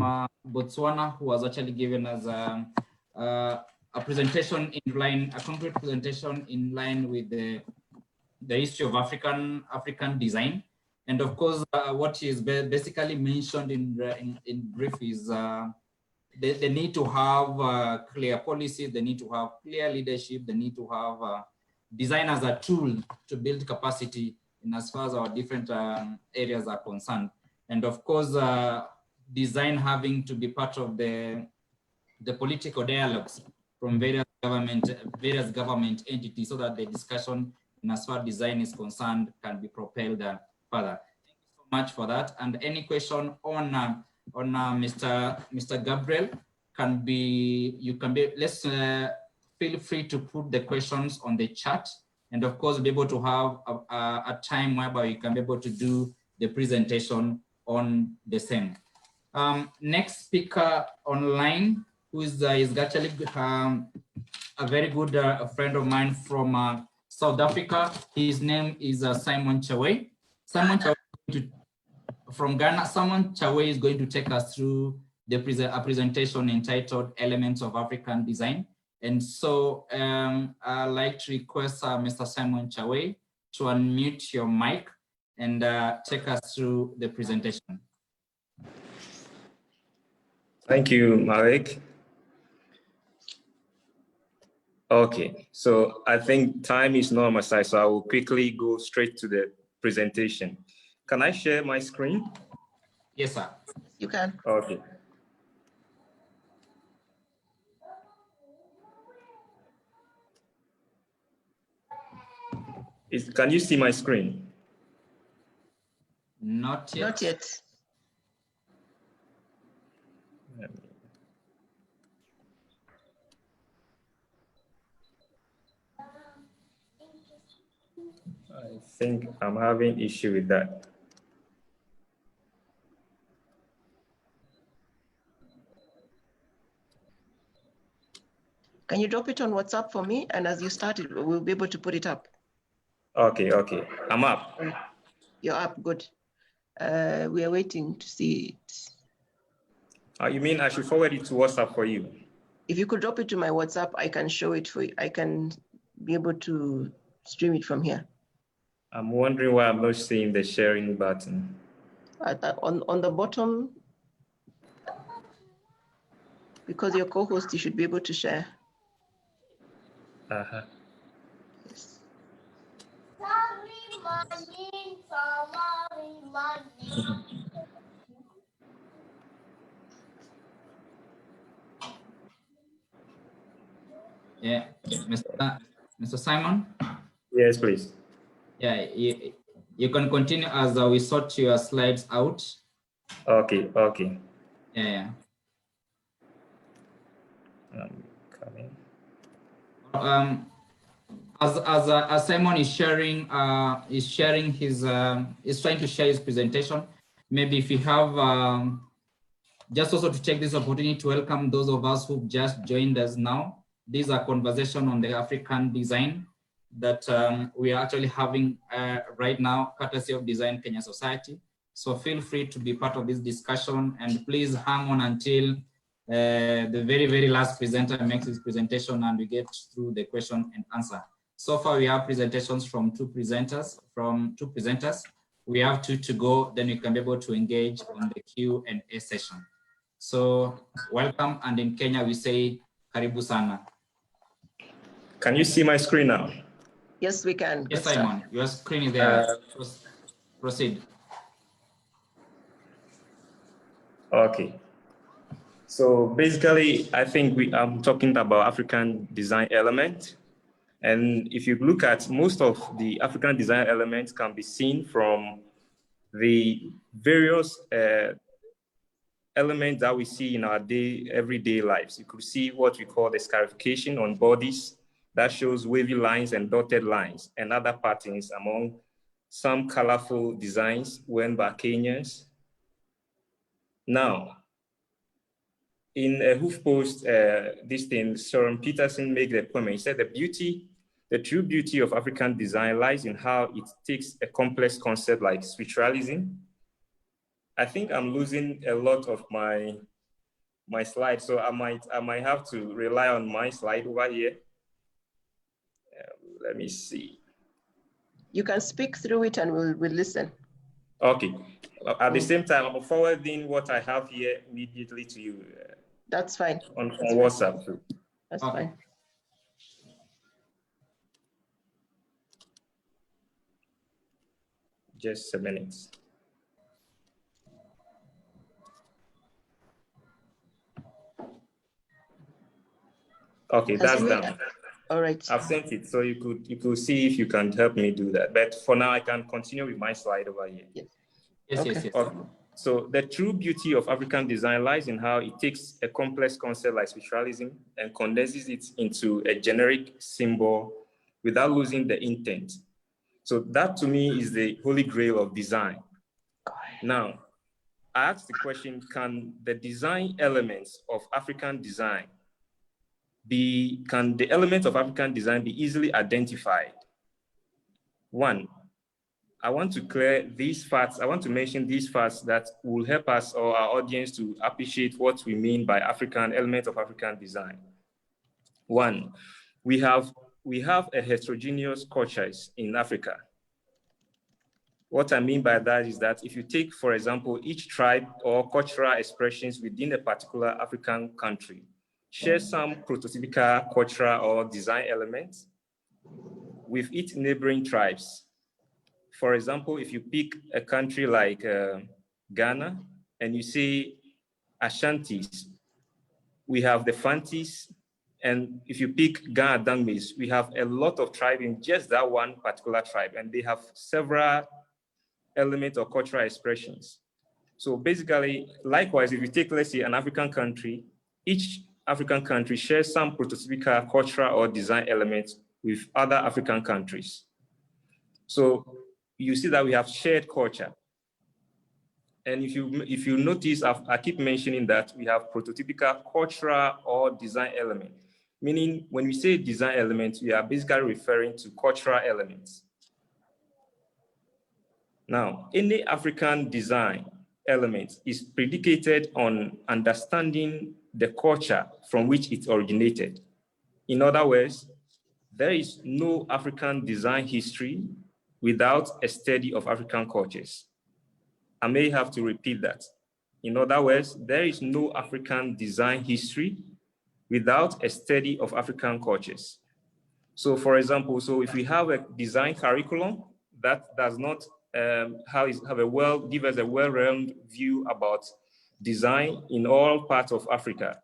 Botswana, who has actually given us a presentation in line, a concrete presentation in line with the history of African design. And of course, what is basically mentioned in brief is they need to have clear policies, they need to have clear leadership, they need to have design as a tool to build capacity in as far as our different areas are concerned. And of course, design having to be part of the political dialogues from various government entities, so that the discussion in as far as design is concerned can be propelled further. Thank you so much for that. And any question on on Mr. Gabriel let's feel free to put the questions on the chat, and of course be able to have a time whereby you can be able to do the presentation on the same. Next speaker online, who is actually a very good friend of mine from South Africa. His name is Simon Chawe. Simon Chawe from Ghana. Simon Chawe is going to take us through a presentation entitled Elements of African Design. And so I'd like to request Mr. Simon Chawe to unmute your mic and take us through the presentation. Thank you, Malik. Okay, so I think time is not on my side, so I will quickly go straight to the presentation. Can I share my screen? Yes, sir. You can. Okay. Can you see my screen? Not yet. Not yet. I think I'm having issue with that. Can you drop it on WhatsApp for me? And as you start it, we'll be able to put it up. Okay, okay. I'm up. You're up, good. We are waiting to see it. You mean I should forward it to WhatsApp for you? If you could drop it to my WhatsApp, I can show it for you. I can be able to stream it from here. I'm wondering why I'm not seeing the sharing button. On the bottom, because you're co-host, you should be able to share. Uh-huh. Yes. Yeah, Mr. Simon? Yes, please. Yeah, you can continue as we sort your slides out. Okay, okay. Yeah. Coming. As Simon is sharing his is trying to share his presentation. Maybe if you have just also to take this opportunity to welcome those of us who've just joined us now. These are conversation on the African design that we are actually having right now, courtesy of Design Kenya Society. So feel free to be part of this discussion, and please hang on until the very, very last presenter makes his presentation and we get through the question and answer. So far we have presentations from two presenters. We have two to go, then we can be able to engage on the Q&A session. So welcome, and in Kenya we say karibu sana. Can you see my screen now? Yes, we can. Yes, Simon, your screen is there. Proceed. Okay. So basically, I think I'm talking about African design element. And if you look at most of the African design elements can be seen from the various elements that we see in our everyday lives. You could see what we call the scarification on bodies that shows wavy lines and dotted lines and other patterns among some colorful designs worn by Kenyans. Now, in a HuffPost, this thing, Soren Peterson made the comment. He said the true beauty of African design lies in how it takes a complex concept like spiritualism. I think I'm losing a lot of my slides, so I might have to rely on my slide over here. Let me see. You can speak through it and we'll listen. Okay. At the same time, I'm forwarding what I have here immediately to you. That's fine. On WhatsApp too. That's Okay. fine. Just a minute. Okay, that's done. All right. I've sent it, so you could see if you can help me do that. But for now, I can continue with my slide over here. Yes. Yes, Okay. yes, yes. Okay. So the true beauty of African design lies in how it takes a complex concept like spiritualism and condenses it into a generic symbol without losing the intent. So that to me is the holy grail of design. Now, I asked the question, can the design elements of African design can the elements of African design be easily identified? One, I want to clear these facts. I want to mention these facts that will help us or our audience to appreciate what we mean by element of African design. One, we have a heterogeneous cultures in Africa. What I mean by that is that if you take, for example, each tribe or cultural expressions within a particular African country, share some prototypical cultural or design elements with its neighboring tribes. For example, if you pick a country like Ghana and you say Ashantis, we have the Fantis, and if you pick Ghana Dangmes, we have a lot of tribes in just that one particular tribe, and they have several elements or cultural expressions. So basically, likewise, if you take, let's say, an African country, each African country shares some prototypical cultural or design elements with other African countries. So you see that we have shared culture. And if you notice, I keep mentioning that we have prototypical cultural or design element, meaning when we say design elements, we are basically referring to cultural elements. Now, any African design element is predicated on understanding the culture from which it originated. In other words, there is no African design history without a study of African cultures. I may have to repeat that. In other words, there is no African design history without a study of African cultures. So for example, so if we have a design curriculum that does not give us a well-rounded view about design in all parts of Africa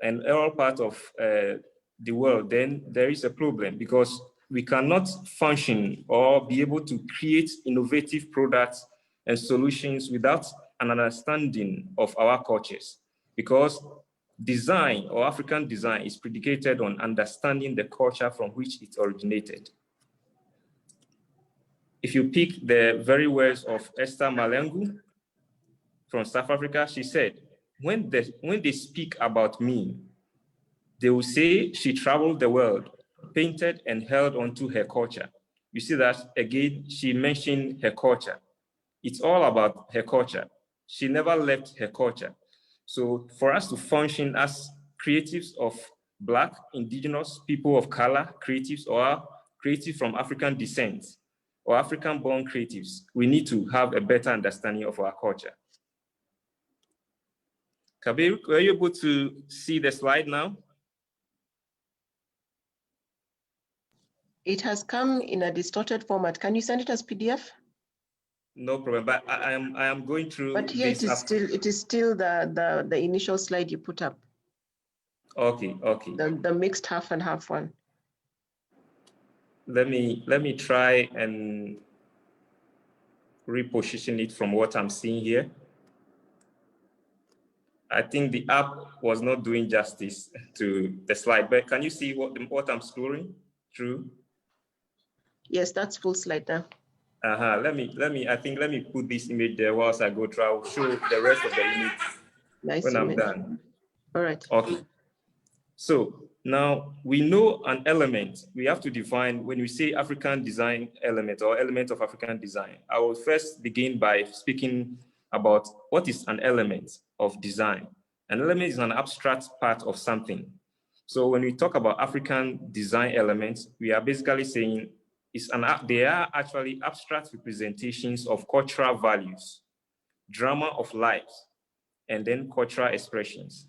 and all parts of the world, then there is a problem because we cannot function or be able to create innovative products and solutions without an understanding of our cultures, because design or African design is predicated on understanding the culture from which it originated. If you pick the very words of Esther Malengu from South Africa, she said, when they speak about me, they will say she traveled the world, painted and held onto her culture. You see that again, she mentioned her culture. It's all about her culture. She never left her culture. So for us to function as creatives of Black, indigenous, people of color, creatives or creatives from African descent, or African-born creatives, we need to have a better understanding of our culture. Kabir, were you able to see the slide now? It has come in a distorted format. Can you send it as PDF? No problem, but I am going through. But here it is still the initial slide you put up. Okay. The mixed half and half one. Let me try and reposition it from what I'm seeing here. I think the app was not doing justice to the slide, but can you see what I'm scrolling through? Yes, that's full slide now. Let me put this image there whilst I go through. I'll show the rest of the image when I'm done. All right. Okay. So now we know an element. We have to define when we say African design element or element of African design. I will first begin by speaking about what is an element of design. An element is an abstract part of something. So when we talk about African design elements, we are basically saying they are actually abstract representations of cultural values, drama of life, and then cultural expressions.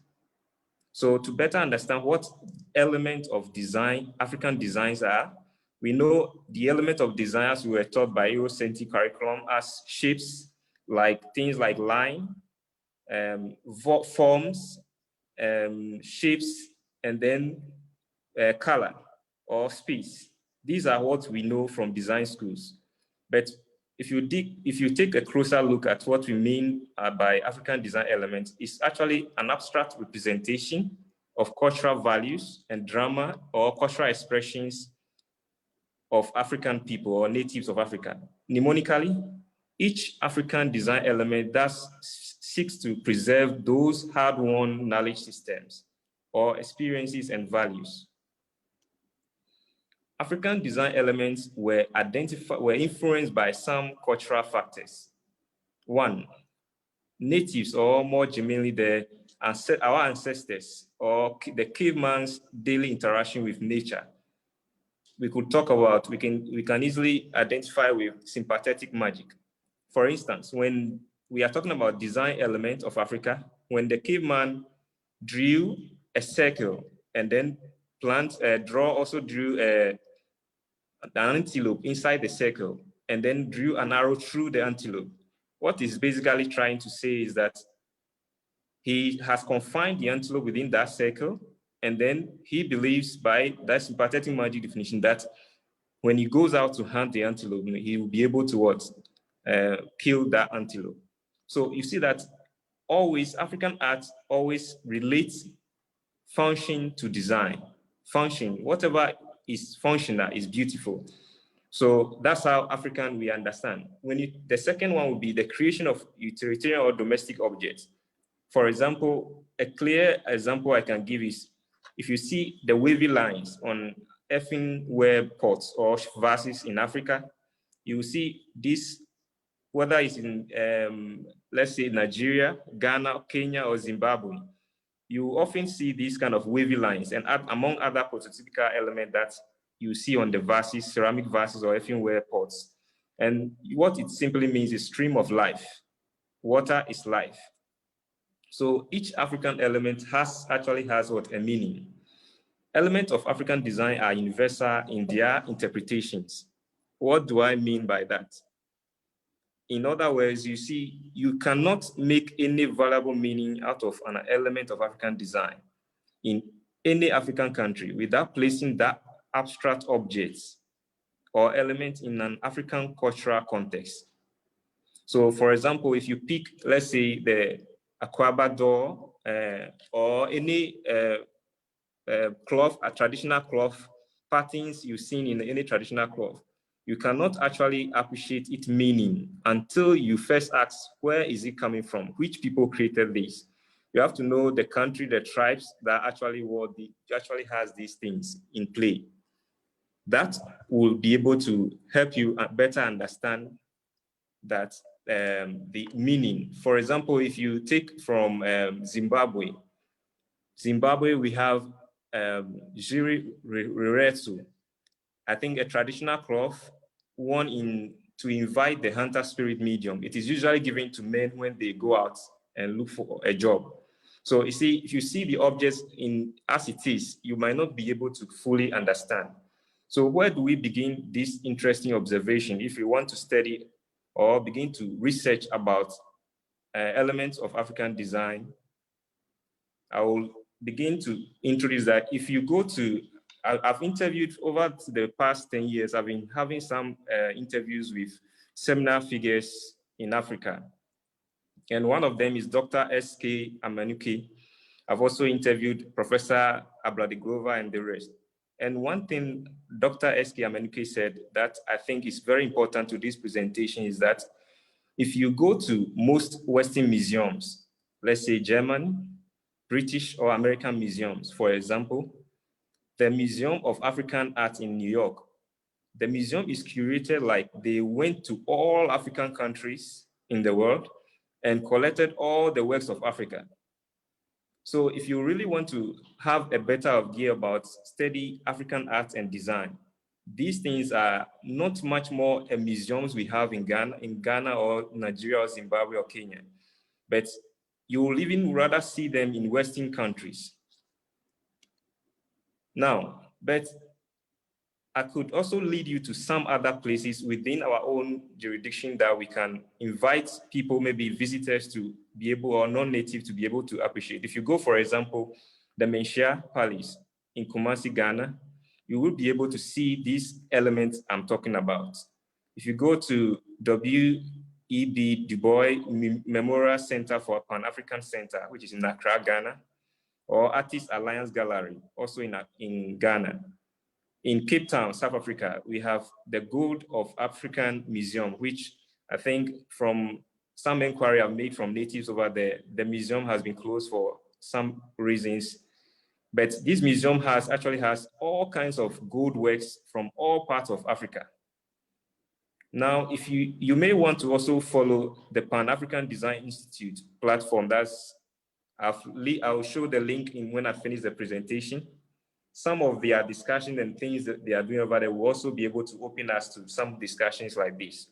So to better understand what element of design African designs are, we know the element of design as we were taught by Eurocentric curriculum as shapes, like things like line, forms, shapes, and then color or space. These are what we know from design schools. But if you take a closer look at what we mean by African design elements, it's actually an abstract representation of cultural values and drama or cultural expressions of African people or natives of Africa. Mnemonically, each African design element thus seeks to preserve those hard-won knowledge systems or experiences and values. African design elements were influenced by some cultural factors. One, natives, or more genuinely, our ancestors, or the caveman's daily interaction with nature. We could talk about, we can easily identify with sympathetic magic. For instance, when we are talking about design element of Africa, when the caveman drew a circle and then drew an antelope inside the circle and then drew an arrow through the antelope. What he's basically trying to say is that he has confined the antelope within that circle, and then he believes by that sympathetic magic definition that when he goes out to hunt the antelope, he will be able to kill that antelope. So you see that always African art always relates function to design. Function, whatever is functional is beautiful. So that's how African we understand. The second one would be the creation of utilitarian or domestic objects. For example, a clear example I can give is if you see the wavy lines on earthenware pots or vases in Africa, you will see this, whether it's in, let's say, Nigeria, Ghana, Kenya, or Zimbabwe, you often see these kind of wavy lines, and among other prototypical elements that you see on the vases, ceramic vases or earthenware pots. And what it simply means is stream of life. Water is life. So each African element actually has a meaning. Elements of African design are universal in their interpretations. What do I mean by that? In other words, you see, you cannot make any valuable meaning out of an element of African design in any African country without placing that abstract objects or element in an African cultural context. So for example, if you pick, let's say, the Akwaba door or any cloth, a traditional cloth patterns you've seen in any traditional cloth, you cannot actually appreciate its meaning until you first ask, where is it coming from? Which people created this? You have to know the country, the tribes that actually has these things in play. That will be able to help you better understand that the meaning. For example, if you take from Zimbabwe, we have Jiri Riretsu, I think a traditional cloth worn to invite the hunter spirit medium. It is usually given to men when they go out and look for a job. So you see, if you see the objects as it is, you might not be able to fully understand. So where do we begin this interesting observation if we want to study or begin to research about elements of African design? I will begin to introduce that. If you go to, I've interviewed over the past 10 years, I've been having some interviews with seminal figures in Africa. And one of them is Dr. S.K. Amanuke. I've also interviewed Professor Ablade Grover and the rest. And one thing Dr. S.K. Amanuke said that I think is very important to this presentation is that if you go to most Western museums, let's say German, British or American museums, for example, the Museum of African Art in New York, the museum is curated like they went to all African countries in the world and collected all the works of Africa. So if you really want to have a better idea about study African art and design, these things are not much more museums we have in Ghana or Nigeria or Zimbabwe or Kenya, but you will even rather see them in Western countries. Now, but I could also lead you to some other places within our own jurisdiction that we can invite people, maybe visitors, to be able, or non-native to be able to appreciate. If you go, for example, the Menchia Palace in Kumasi, Ghana, you will be able to see these elements I'm talking about. If you go to W.E.B. Du Bois Memorial Center for Pan-African Center, which is in Accra, Ghana, or Artist Alliance Gallery, also in Ghana. In Cape Town, South Africa, we have the Gold of African Museum, which I think from some inquiry I've made from natives over there, the museum has been closed for some reasons. But this museum actually has all kinds of gold works from all parts of Africa. Now, if you may want to also follow the Pan-African Design Institute platform. I'll show the link when I finish the presentation. Some of their discussion and things that they are doing over there will also be able to open us to some discussions like this.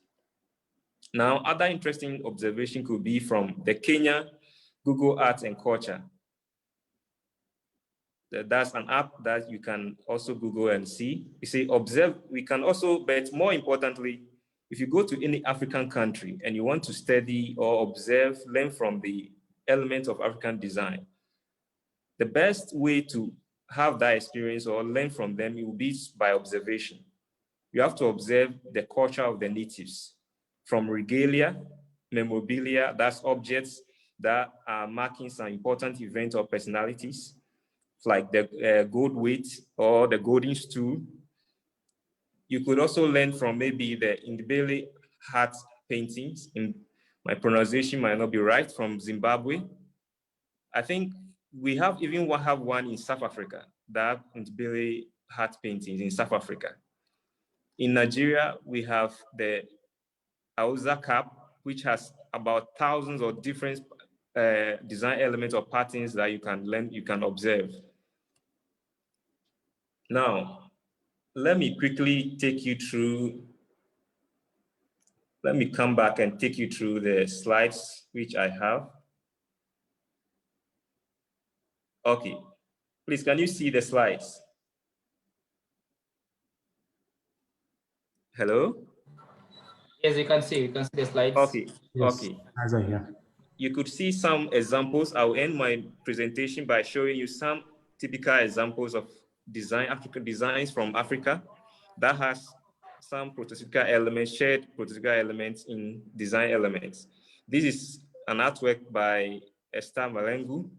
Now, other interesting observation could be from the Kenya Google Arts and Culture. That's an app that you can also Google and see. You see, observe, we can also, but more importantly, if you go to any African country and you want to study or observe, learn from the elements of African design, the best way to have that experience or learn from them, it will be by observation. You have to observe the culture of the natives, from regalia, memorabilia, that's objects that are marking some important events or personalities, like the gold weight or the golden stool. You could also learn from maybe the Ndebele hat paintings. My pronunciation might not be right, from Zimbabwe. I think we have one in South Africa, that Ndebele hat paintings in South Africa. In Nigeria, we have the Auza cap, which has about thousands of different design elements or patterns that you can learn, you can observe. Now, let me quickly take you through, let me come back and take you through the slides which I have. Okay, please, can you see the slides? Hello? Yes, you can see the slides. Okay, Yes, okay. as I hear. You could see some examples. I'll end my presentation by showing you some typical examples of African designs from Africa that has some prototypical elements, shared prototypical elements in design elements. This is an artwork by Esther Malengu.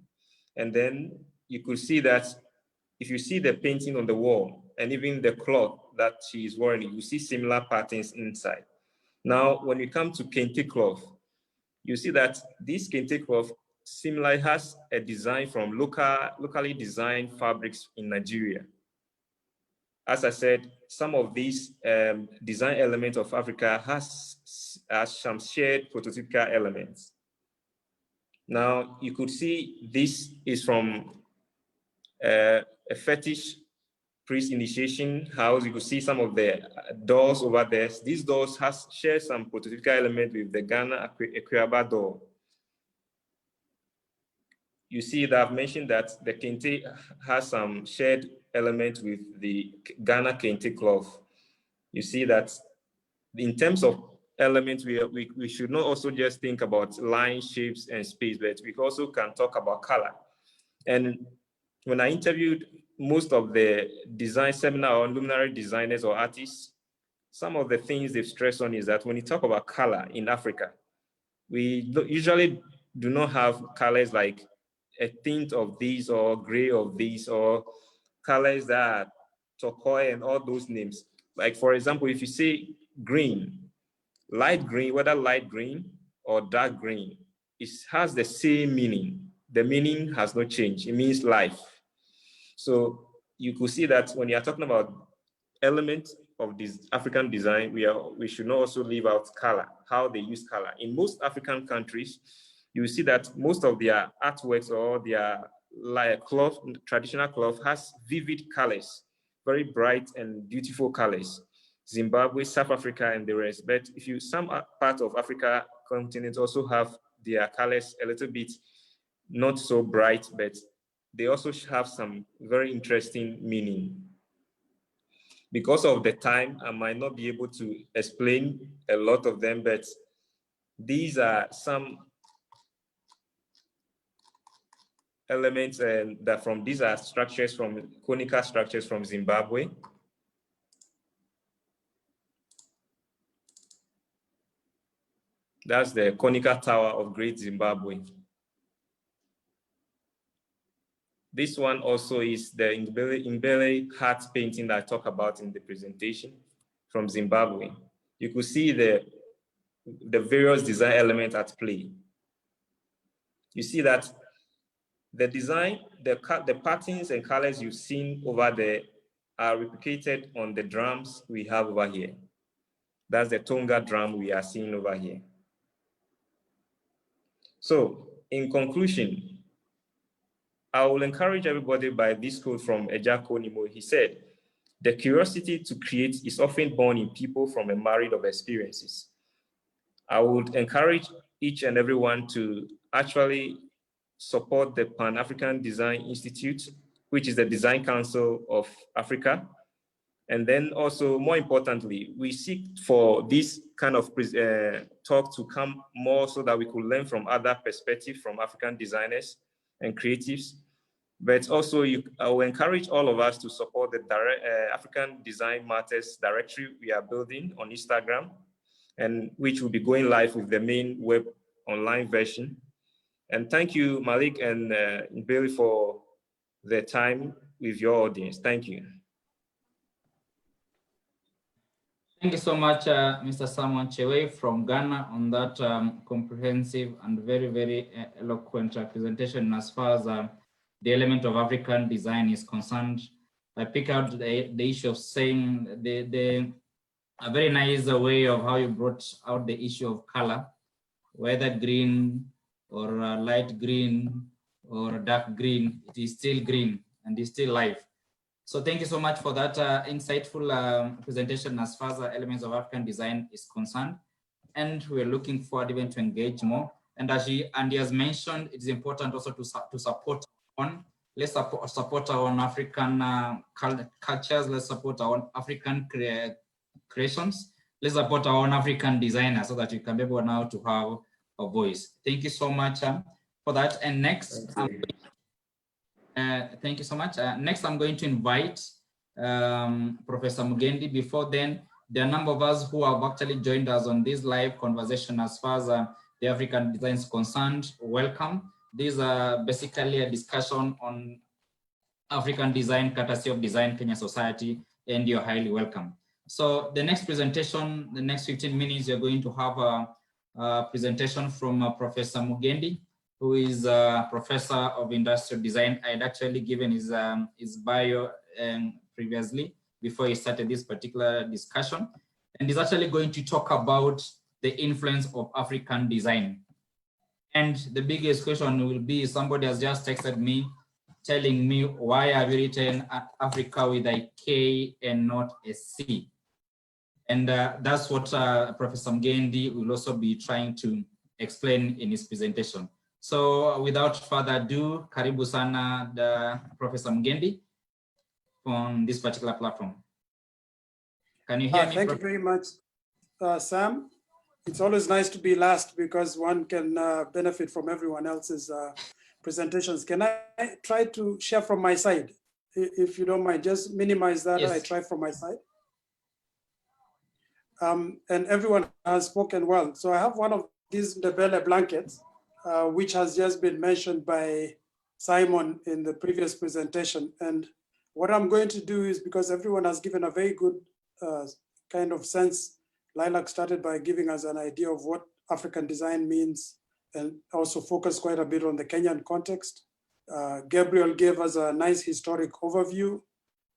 And then you could see that if you see the painting on the wall and even the cloth that she is wearing, you see similar patterns inside. Now, when we come to kente cloth, you see that this kente cloth similarly has a design from locally designed fabrics in Nigeria. As I said, some of these design elements of Africa has some shared prototypical elements. Now, you could see this is from a fetish priest initiation house. You could see some of the doors over there. These doors share some prototypical element with the Ghana Equiaba door. You see that I've mentioned that the kente has some shared element with the Ghana kente cloth. You see that in terms of elements, we should not also just think about line, shapes, and space, but we also can talk about color. And when I interviewed most of the design seminar or luminary designers or artists, some of the things they've stressed on is that when you talk about color in Africa, we usually do not have colors like a tint of these or gray of these or colors that are turquoise and all those names. Like, for example, if you say green, light green, whether light green or dark green, it has the same meaning. The meaning has not changed. It means life. So you could see that when you're talking about elements of this African design, we should not also leave out color, how they use color. In most African countries, you see that most of their artworks or their cloth, traditional cloth, has vivid colors, very bright and beautiful colors. Zimbabwe, South Africa, and the rest. But some part of Africa continent also have their colors a little bit not so bright, but they also have some very interesting meaning. Because of the time, I might not be able to explain a lot of them, but these are some elements these are structures from conical structures from Zimbabwe. That's the conical tower of Great Zimbabwe. This one also is the Imbele heart painting that I talk about in the presentation from Zimbabwe. You could see the various design elements at play. You see that the design, the patterns and colors you've seen over there are replicated on the drums we have over here. That's the Tonga drum we are seeing over here. So in conclusion, I will encourage everybody by this quote from Ejako Nimo. He said, "The curiosity to create is often born in people from a myriad of experiences." I would encourage each and everyone to actually support the Pan-African Design Institute, which is the Design Council of Africa. And then also, more importantly, we seek for this kind of talk to come more so that we could learn from other perspectives from African designers and creatives. But also, I will encourage all of us to support the African Design Matters directory we are building on Instagram, and which will be going live with the main web online version. And thank you, Malik and Billy, for the time with your audience. Thank you. Thank you so much, Mr. Samuel Chewe from Ghana, on that comprehensive and very, very eloquent presentation as far as the element of African design is concerned. I pick out the issue of saying a very nice way of how you brought out the issue of color, whether green or light green or dark green, it is still green and is still life. So thank you so much for that insightful presentation as far as elements of African design is concerned. And we're looking forward even to engage more. And as he has mentioned, it's important also to support on, let's support our own African cultures, let's support our own African creations, let's support our own African designers so that we can be able now to have a voice. Thank you so much for that. And next, thank you so much. Next, I'm going to invite Professor Mugendi. Before then, there are a number of us who have actually joined us on this live conversation as far as the African design is concerned. Welcome. These are basically a discussion on African design, courtesy of Design Kenya Society, and you're highly welcome. So the next presentation, the next 15 minutes, you're going to have a presentation from Professor Mugendi, who is a professor of industrial design. I had actually given his bio previously before he started this particular discussion. And he's actually going to talk about the influence of African design. And the biggest question will be, somebody has just texted me telling me, why have you written Africa with a K and not a C? And that's what Professor Mugendi will also be trying to explain in his presentation. So without further ado, karibu sana Professor Mugendi on this particular platform. Can you hear me? Thank you very much, Sam. It's always nice to be last because one can benefit from everyone else's presentations. Can I try to share from my side? If you don't mind, just minimize that. Yes. I try from my side. And everyone has spoken well. So I have one of these Ndebele blankets, which has just been mentioned by Simon in the previous presentation. And what I'm going to do is, because everyone has given a very good kind of sense, Lilac started by giving us an idea of what African design means and also focused quite a bit on the Kenyan context. Gabriel gave us a nice historic overview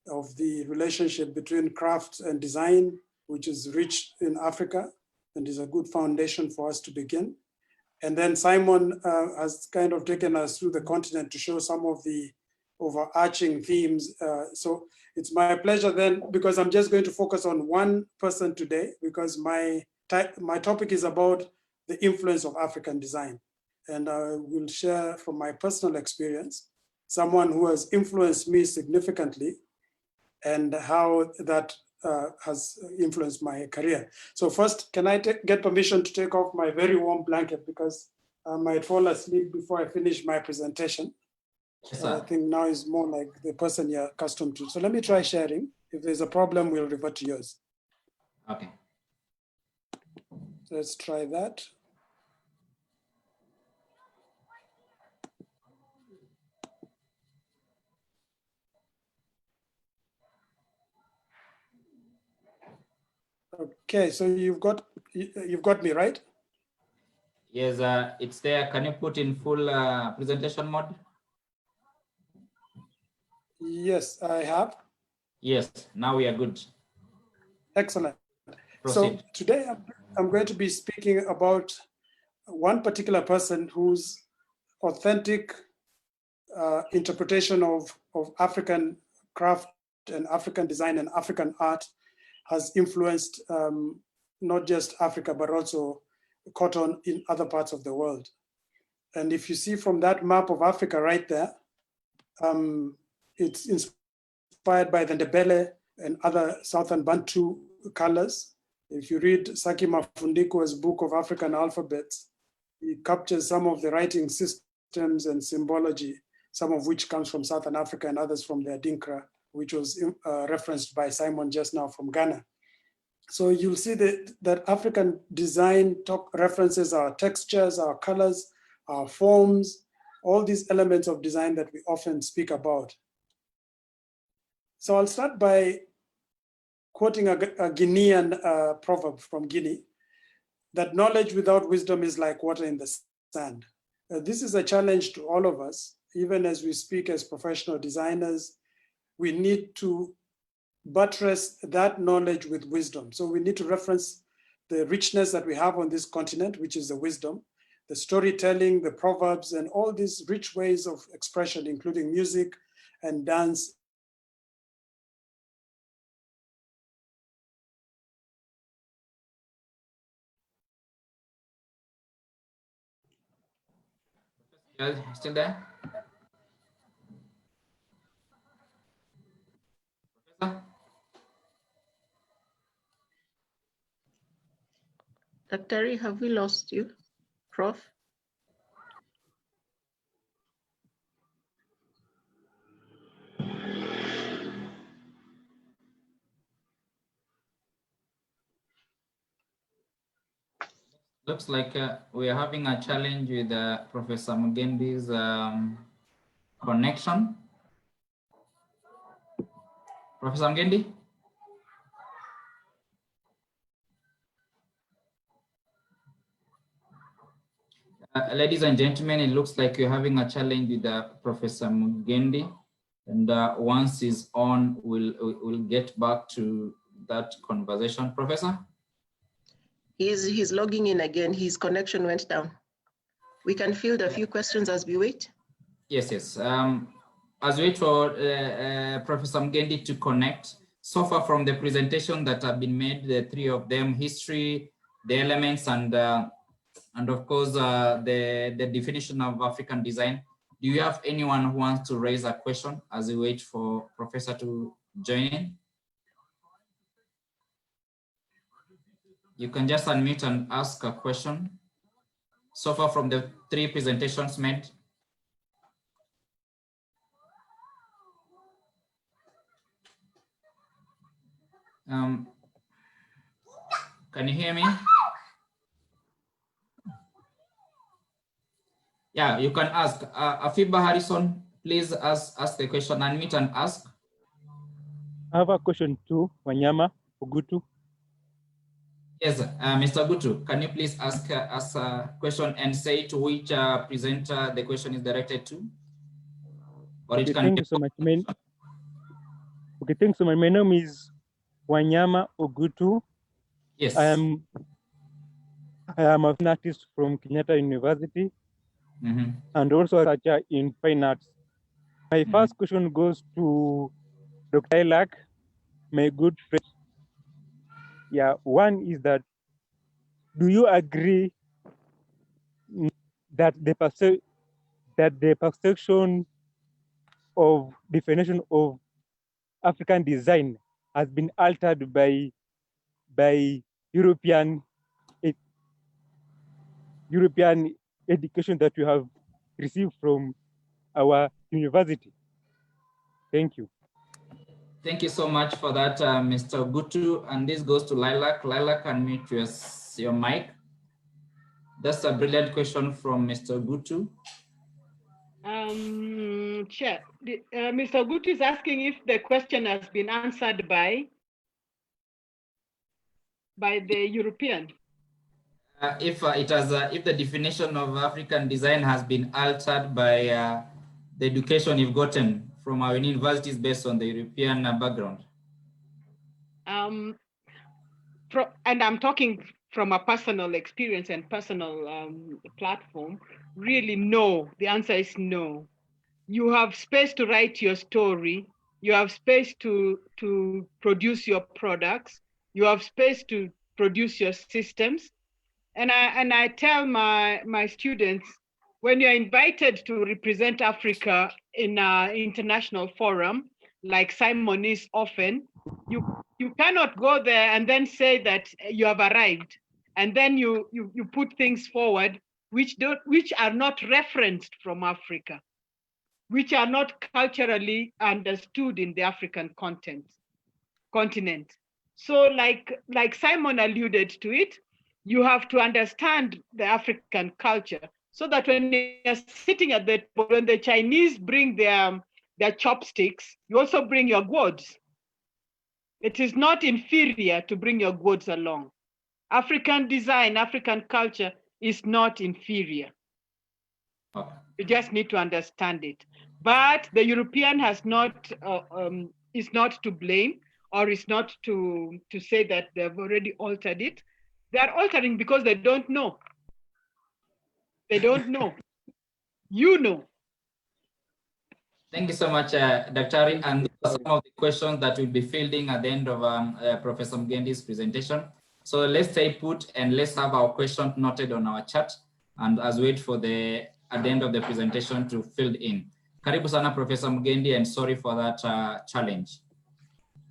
of the relationship between craft and design, which is rich in Africa and is a good foundation for us to begin. And then Simon has kind of taken us through the continent to show some of the overarching themes. So it's my pleasure then, because I'm just going to focus on one person today, because my topic is about the influence of African design. And I will share from my personal experience, someone who has influenced me significantly and how that has influenced my career. So first, can I get permission to take off my very warm blanket, because I might fall asleep before I finish my presentation. Yes, I think now is more like the person you're accustomed to. So let me try sharing. If there's a problem, we'll revert to yours. Okay. So let's try that. Okay, so you've got me, right? Yes, it's there. Can you put in full presentation mode? Yes, I have. Yes, now we are good. Excellent. Proceed. So today I'm going to be speaking about one particular person whose authentic interpretation of African craft and African design and African art has influenced not just Africa, but also caught on in other parts of the world. And if you see from that map of Africa right there, it's inspired by the Ndebele and other Southern Bantu colors. If you read Saki Mafundiko's book of African alphabets, he captures some of the writing systems and symbology, some of which comes from Southern Africa and others from the Adinkra, which was referenced by Simon just now from Ghana. So you'll see that African design references our textures, our colors, our forms, all these elements of design that we often speak about. So I'll start by quoting a Guinean proverb from Guinea, that knowledge without wisdom is like water in the sand. This is a challenge to all of us, even as we speak as professional designers. We need to buttress that knowledge with wisdom. So we need to reference the richness that we have on this continent, which is the wisdom, the storytelling, the proverbs, and all these rich ways of expression, including music and dance. Still there? Professor? Dr. Have we lost you, Prof? Looks like we are having a challenge with Professor Mugendi's connection. Professor Mugendi? Ladies and gentlemen, it looks like you're having a challenge with Professor Mugendi. And once he's on, we'll get back to that conversation. Professor? He's logging in again. His connection went down. We can field a few questions as we wait. Yes, yes. As we wait for Professor Mugendi to connect, so far from the presentation that have been made, the three of them, history, the elements, and of course, the definition of African design. Do you have anyone who wants to raise a question as we wait for Professor to join in? You can just unmute and ask a question. So far from the three presentations made. Can you hear me? Yeah, you can ask. Afiba Harrison, please ask the question, unmute and ask. I have a question to Wanyama Ogutu. Yes, Mr. Gutu, can you please ask us a question and say to which presenter the question is directed to? Or Okay, it can thank be you so much. Okay, thanks so much. My name is Wanyama Ogutu. Yes. I am an artist from Kenyatta University and also a researcher in fine arts. My first question goes to Dr. Ilak, my good friend. Yeah, one is that, do you agree that the perception of definition of African design has been altered by European education that you have received from our university? Thank you. Thank you so much for that, Mr. Gutu. And this goes to Lilac. Lilac, unmute your mic. That's a brilliant question from Mr. Gutu. Chair, Mr. Gutu is asking if the question has been answered by by the European? If if the definition of African design has been altered by the education you've gotten from our universities based on the European background. And I'm talking from a personal experience and personal platform. Really, no. The answer is no. You have space to write your story. You have space to produce your products. You have space to produce your systems. And I tell my students, when you're invited to represent Africa in an international forum, like Simon is often, you cannot go there and then say that you have arrived, and then you put things forward which are not referenced from Africa, which are not culturally understood in the African continent. So like Simon alluded to it, you have to understand the African culture so that when you're sitting at the table, when the Chinese bring their chopsticks, you also bring your gourds. It is not inferior to bring your gourds along. African design, African culture is not inferior. You just need to understand it. But the European has not is not to blame, or is not to say that they've already altered it. They are altering because they don't know. They don't know. You know. Thank you so much, Dr. And those are some of the questions that we'll be fielding at the end of Professor Mgendi's presentation. So let's stay put and let's have our questions noted on our chat, and as we wait for at the end of the presentation to fill in. Karibu sana, Professor Mgendi, and sorry for that challenge.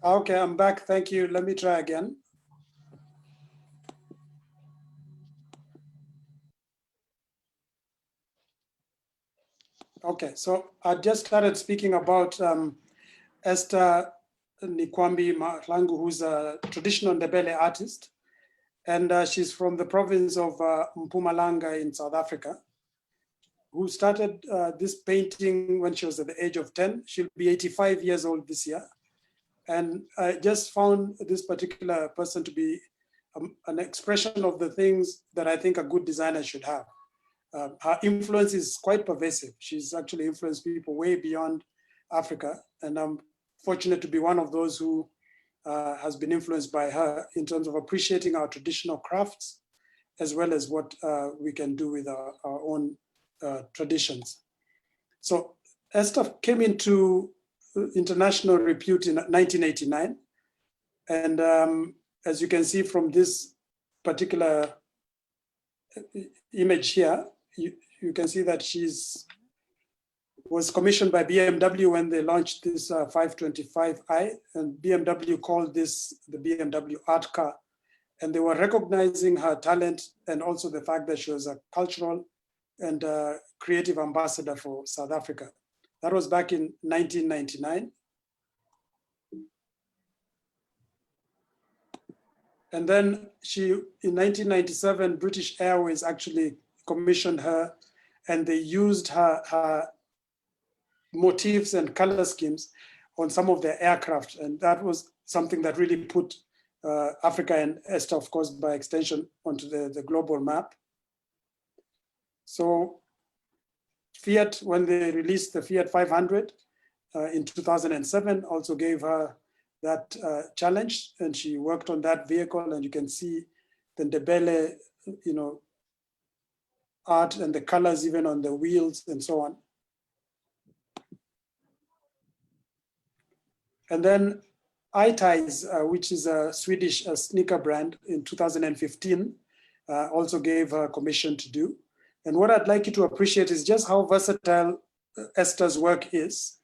Okay, I'm back. Thank you. Let me try again. Okay, so I just started speaking about Esther Nikwambi Mahlangu, who's a traditional Ndebele artist. And she's from the province of Mpumalanga in South Africa, who started this painting when she was at the age of 10. She'll be 85 years old this year. And I just found this particular person to be an expression of the things that I think a good designer should have. Her influence is quite pervasive. She's actually influenced people way beyond Africa. And I'm fortunate to be one of those who has been influenced by her in terms of appreciating our traditional crafts, as well as what we can do with our own traditions. So Esther came into international repute in 1989. And as you can see from this particular image here, you can see that was commissioned by BMW when they launched this 525i, and BMW called this the BMW art car. And they were recognizing her talent and also the fact that she was a cultural and creative ambassador for South Africa. That was back in 1999. And then in 1997, British Airways actually commissioned her, and they used her motifs and color schemes on some of their aircraft. And that was something that really put Africa, and Esther, of course, by extension, onto the global map. So Fiat, when they released the Fiat 500 in 2007, also gave her that challenge, and she worked on that vehicle. And you can see the Ndebele, art and the colors even on the wheels and so on. And then iTies, which is a Swedish sneaker brand, in 2015, also gave her commission to do. And what I'd like you to appreciate is just how versatile Esther's work is,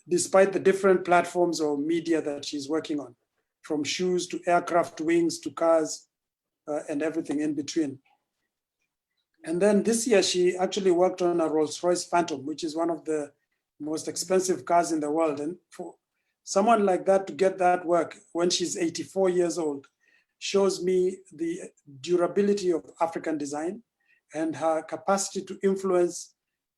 despite the different platforms or media that she's working on, from shoes to aircraft wings to cars and everything in between. And then this year, she actually worked on a Rolls-Royce Phantom, which is one of the most expensive cars in the world. And for someone like that to get that work when she's 84 years old shows me the durability of African design and her capacity to influence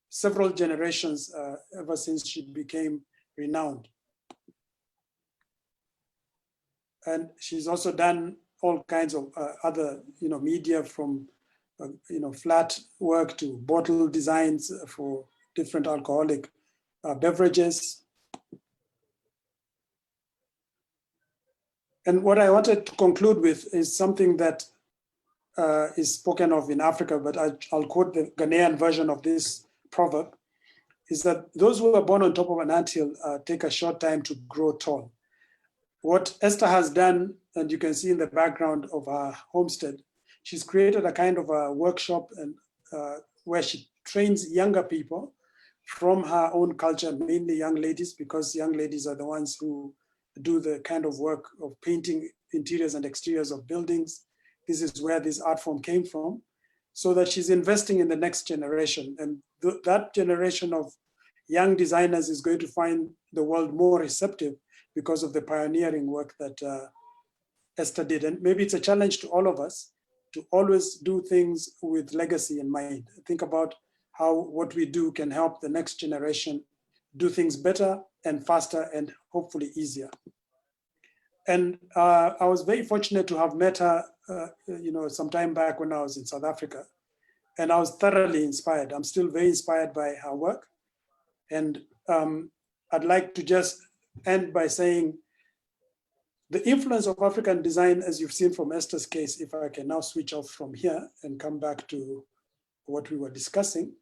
several generations ever since she became renowned. And she's also done all kinds of other, media, from, flat work to bottle designs for different alcoholic beverages. And what I wanted to conclude with is something that is spoken of in Africa, but I'll quote the Ghanaian version of this proverb, is that those who are born on top of an anthill take a short time to grow tall. What Esther has done, and you can see in the background of her homestead, she's created a kind of a workshop and where she trains younger people from her own culture, mainly young ladies, because young ladies are the ones who do the kind of work of painting interiors and exteriors of buildings. This is where this art form came from, so that she's investing in the next generation. And that generation of young designers is going to find the world more receptive because of the pioneering work that Esther did. And maybe it's a challenge to all of us to always do things with legacy in mind. Think about how what we do can help the next generation do things better and faster and hopefully easier. And I was very fortunate to have met her, some time back when I was in South Africa, and I was thoroughly inspired. I'm still very inspired by her work. And I'd like to just end by saying the influence of African design, as you've seen from Esther's case, if I can now switch off from here and come back to what we were discussing.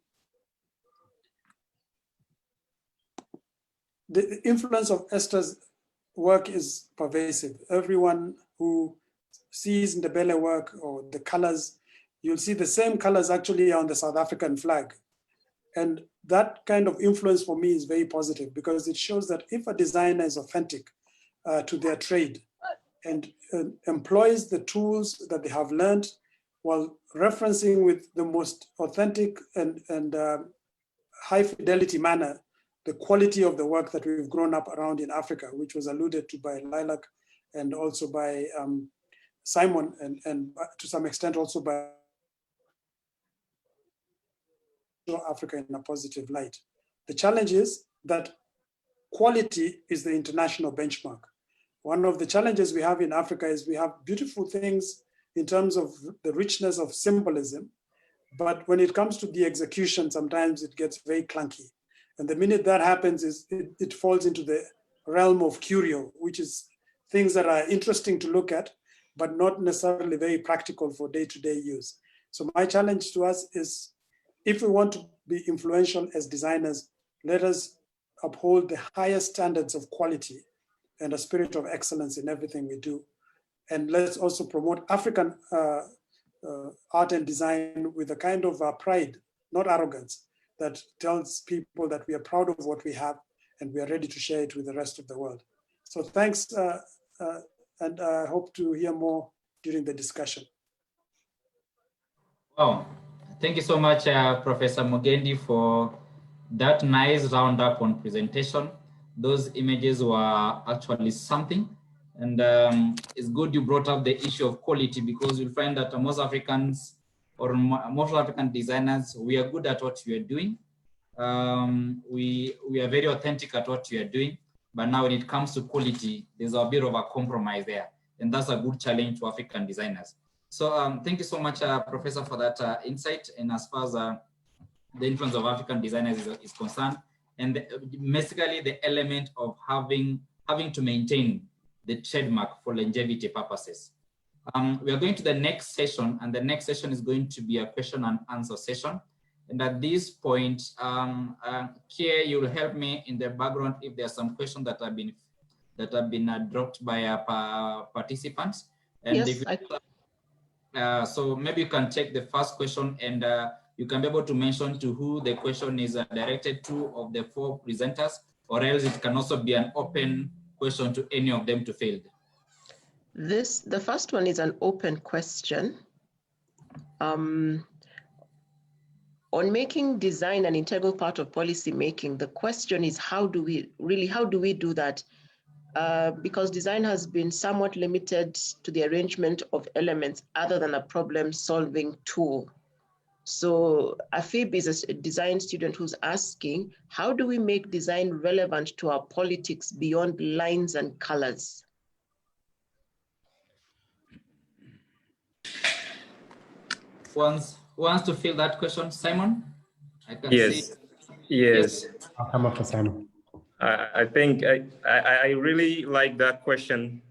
The influence of Esther's work is pervasive. Everyone who sees Ndebele work or the colors, you'll see the same colors actually on the South African flag. And that kind of influence for me is very positive, because it shows that if a designer is authentic to their trade and employs the tools that they have learned while referencing with the most authentic and high fidelity manner the quality of the work that we've grown up around in Africa, which was alluded to by Lilac and also by Simon, and to some extent also by Africa in a positive light. The challenge is that quality is the international benchmark. One of the challenges we have in Africa is we have beautiful things in terms of the richness of symbolism, but when it comes to the execution, sometimes it gets very clunky. And the minute that happens, it falls into the realm of curio, which is things that are interesting to look at, but not necessarily very practical for day-to-day use. So my challenge to us is, if we want to be influential as designers, let us uphold the highest standards of quality and a spirit of excellence in everything we do. And let's also promote African art and design with a kind of pride, not arrogance, that tells people that we are proud of what we have and we are ready to share it with the rest of the world. So thanks, and I hope to hear more during the discussion. Wow, thank you so much, Professor Mugendi, for that nice roundup on presentation. Those images were actually something. And it's good you brought up the issue of quality, because you'll find that most Africans or most African designers, we are good at what we are doing. We are very authentic at what we are doing, but now when it comes to quality, there's a bit of a compromise there. And that's a good challenge to African designers. So thank you so much, Professor, for that insight. And as far as the influence of African designers is concerned, and basically the element of having to maintain the trademark for longevity purposes. We are going to the next session, and the next session is going to be a question and answer session. And at this point, Kia, you will help me in the background if there are some questions that have been dropped by our participants. And yes, if so maybe you can take the first question, and you can be able to mention to who the question is directed to of the 4 presenters, or else it can also be an open question to any of them to field. The first one is an open question. On making design an integral part of policy making, the question is, how do we do that? Because design has been somewhat limited to the arrangement of elements other than a problem-solving tool. So Afib is a design student who's asking, how do we make design relevant to our politics beyond lines and colors? wants to fill that question? Simon? I can see. Yes. I'll come after Simon. I think I really like that question.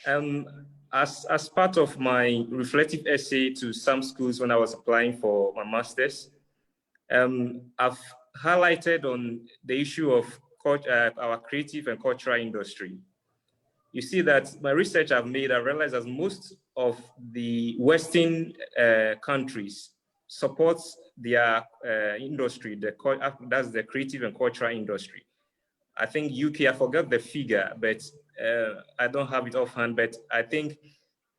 As part of my reflective essay to some schools when I was applying for my master's, I've highlighted on the issue of our creative and cultural industry. You see that my research I've made, I realized that most of the Western countries supports their industry, that's the creative and cultural industry. I think UK, I forgot the figure, but I don't have it offhand, but I think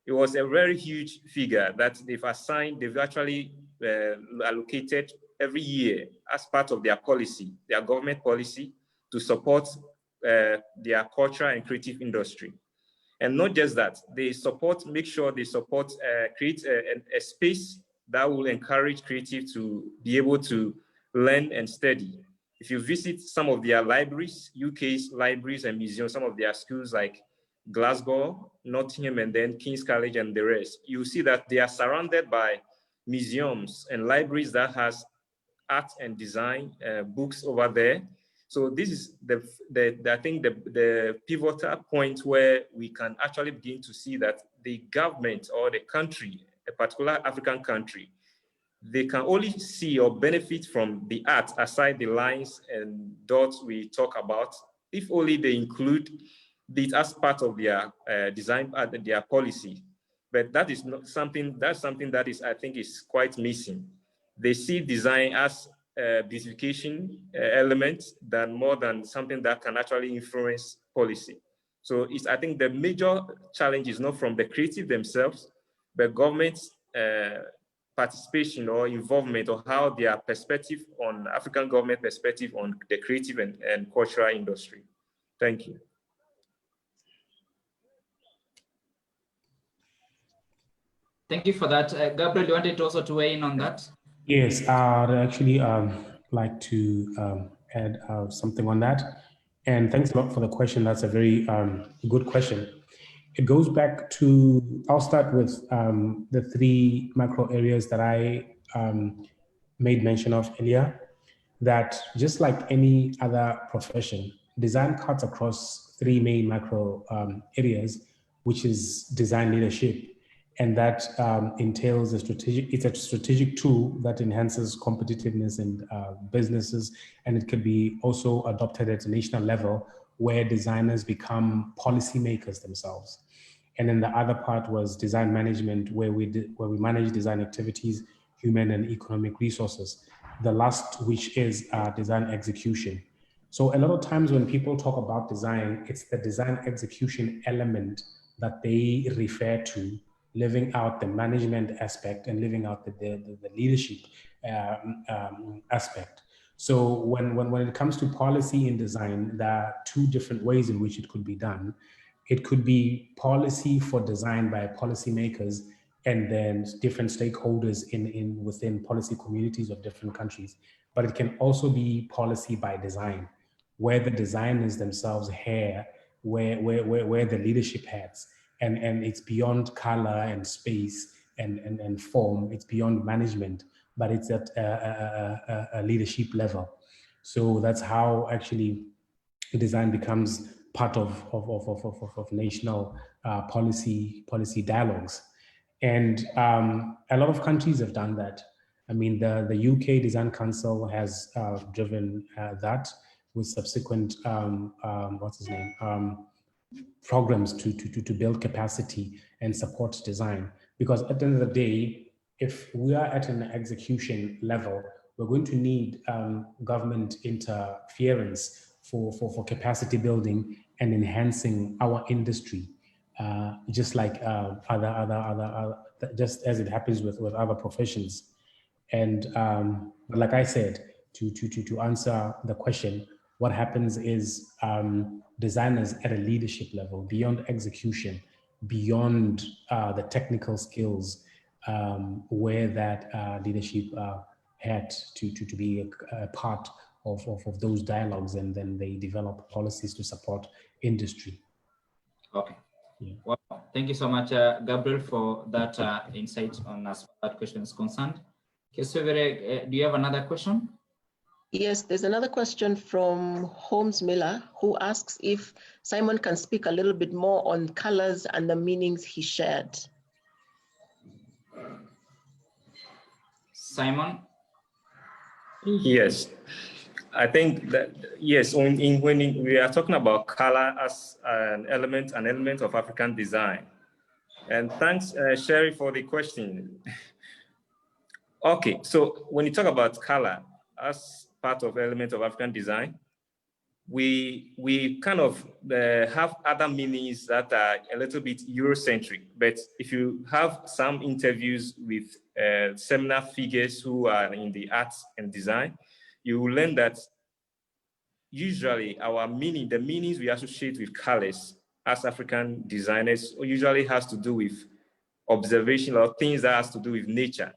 it was a very huge figure that they've actually allocated every year as part of their policy, their government policy, to support their cultural and creative industry. And not just that, make sure they support, create a space that will encourage creative to be able to learn and study. If you visit some of their libraries, UK's libraries and museums, some of their schools like Glasgow, Nottingham, and then King's College and the rest, you see that they are surrounded by museums and libraries that has art and design books over there. So this is I think the pivotal point where we can actually begin to see that the government or the country, a particular African country, they can only see or benefit from the art aside the lines and dots we talk about, if only they include it as part of their design, their policy. But that is not something, that's something that is, I think, is quite missing. They see design as a beautification element more than something that can actually influence policy. So I think the major challenge is not from the creative themselves, but government's participation or involvement, or how their perspective on African government perspective on the creative and cultural industry. Thank you. Thank you for that. Gabriel, you wanted also to weigh in on that? Yes, I'd actually like to add something on that. And thanks a lot for the question. That's a very good question. It goes back to, I'll start with the three macro areas that I made mention of earlier, that just like any other profession, design cuts across three main macro areas, which is design leadership. And that entails it's a strategic tool that enhances competitiveness in businesses, and it could be also adopted at a national level where designers become policymakers themselves. And then the other part was design management, where we manage design activities, human and economic resources. The last, which is design execution. So a lot of times when people talk about design, it's the design execution element that they refer to, living out the management aspect and living out the leadership aspect. So when it comes to policy in design, there are two different ways in which it could be done. It could be policy for design by policymakers and then different stakeholders within policy communities of different countries. But it can also be policy by design, where the designers themselves where the leadership heads. And it's beyond color and space and form. It's beyond management, but it's at a leadership level. So that's how actually design becomes part of national policy dialogues. And a lot of countries have done that. I mean, the UK Design Council has driven that with subsequent, programs to build capacity and support design. Because at the end of the day, if we are at an execution level, we're going to need government interference for capacity building and enhancing our industry, just like just as it happens with other professions. And but like I said, to answer the question, what happens is designers at a leadership level, beyond execution, beyond the technical skills, where that leadership had to be a part of those dialogues, and then they develop policies to support industry. Okay, Yeah. Wow, thank you so much, Gabriel, for that insight on as far as that question is concerned. Kesevere, do you have another question? Yes, there's another question from Holmes Miller, who asks if Simon can speak a little bit more on colors and the meanings he shared. Simon? Yes, I think that, yes, when we are talking about color as an element of African design. And thanks, Sherry, for the question. Okay, so when you talk about color as part of element of African design, we kind of have other meanings that are a little bit Eurocentric. But if you have some interviews with seminal figures who are in the arts and design, you will learn that usually our meaning, the meanings we associate with colors as African designers usually has to do with observation or things that has to do with nature.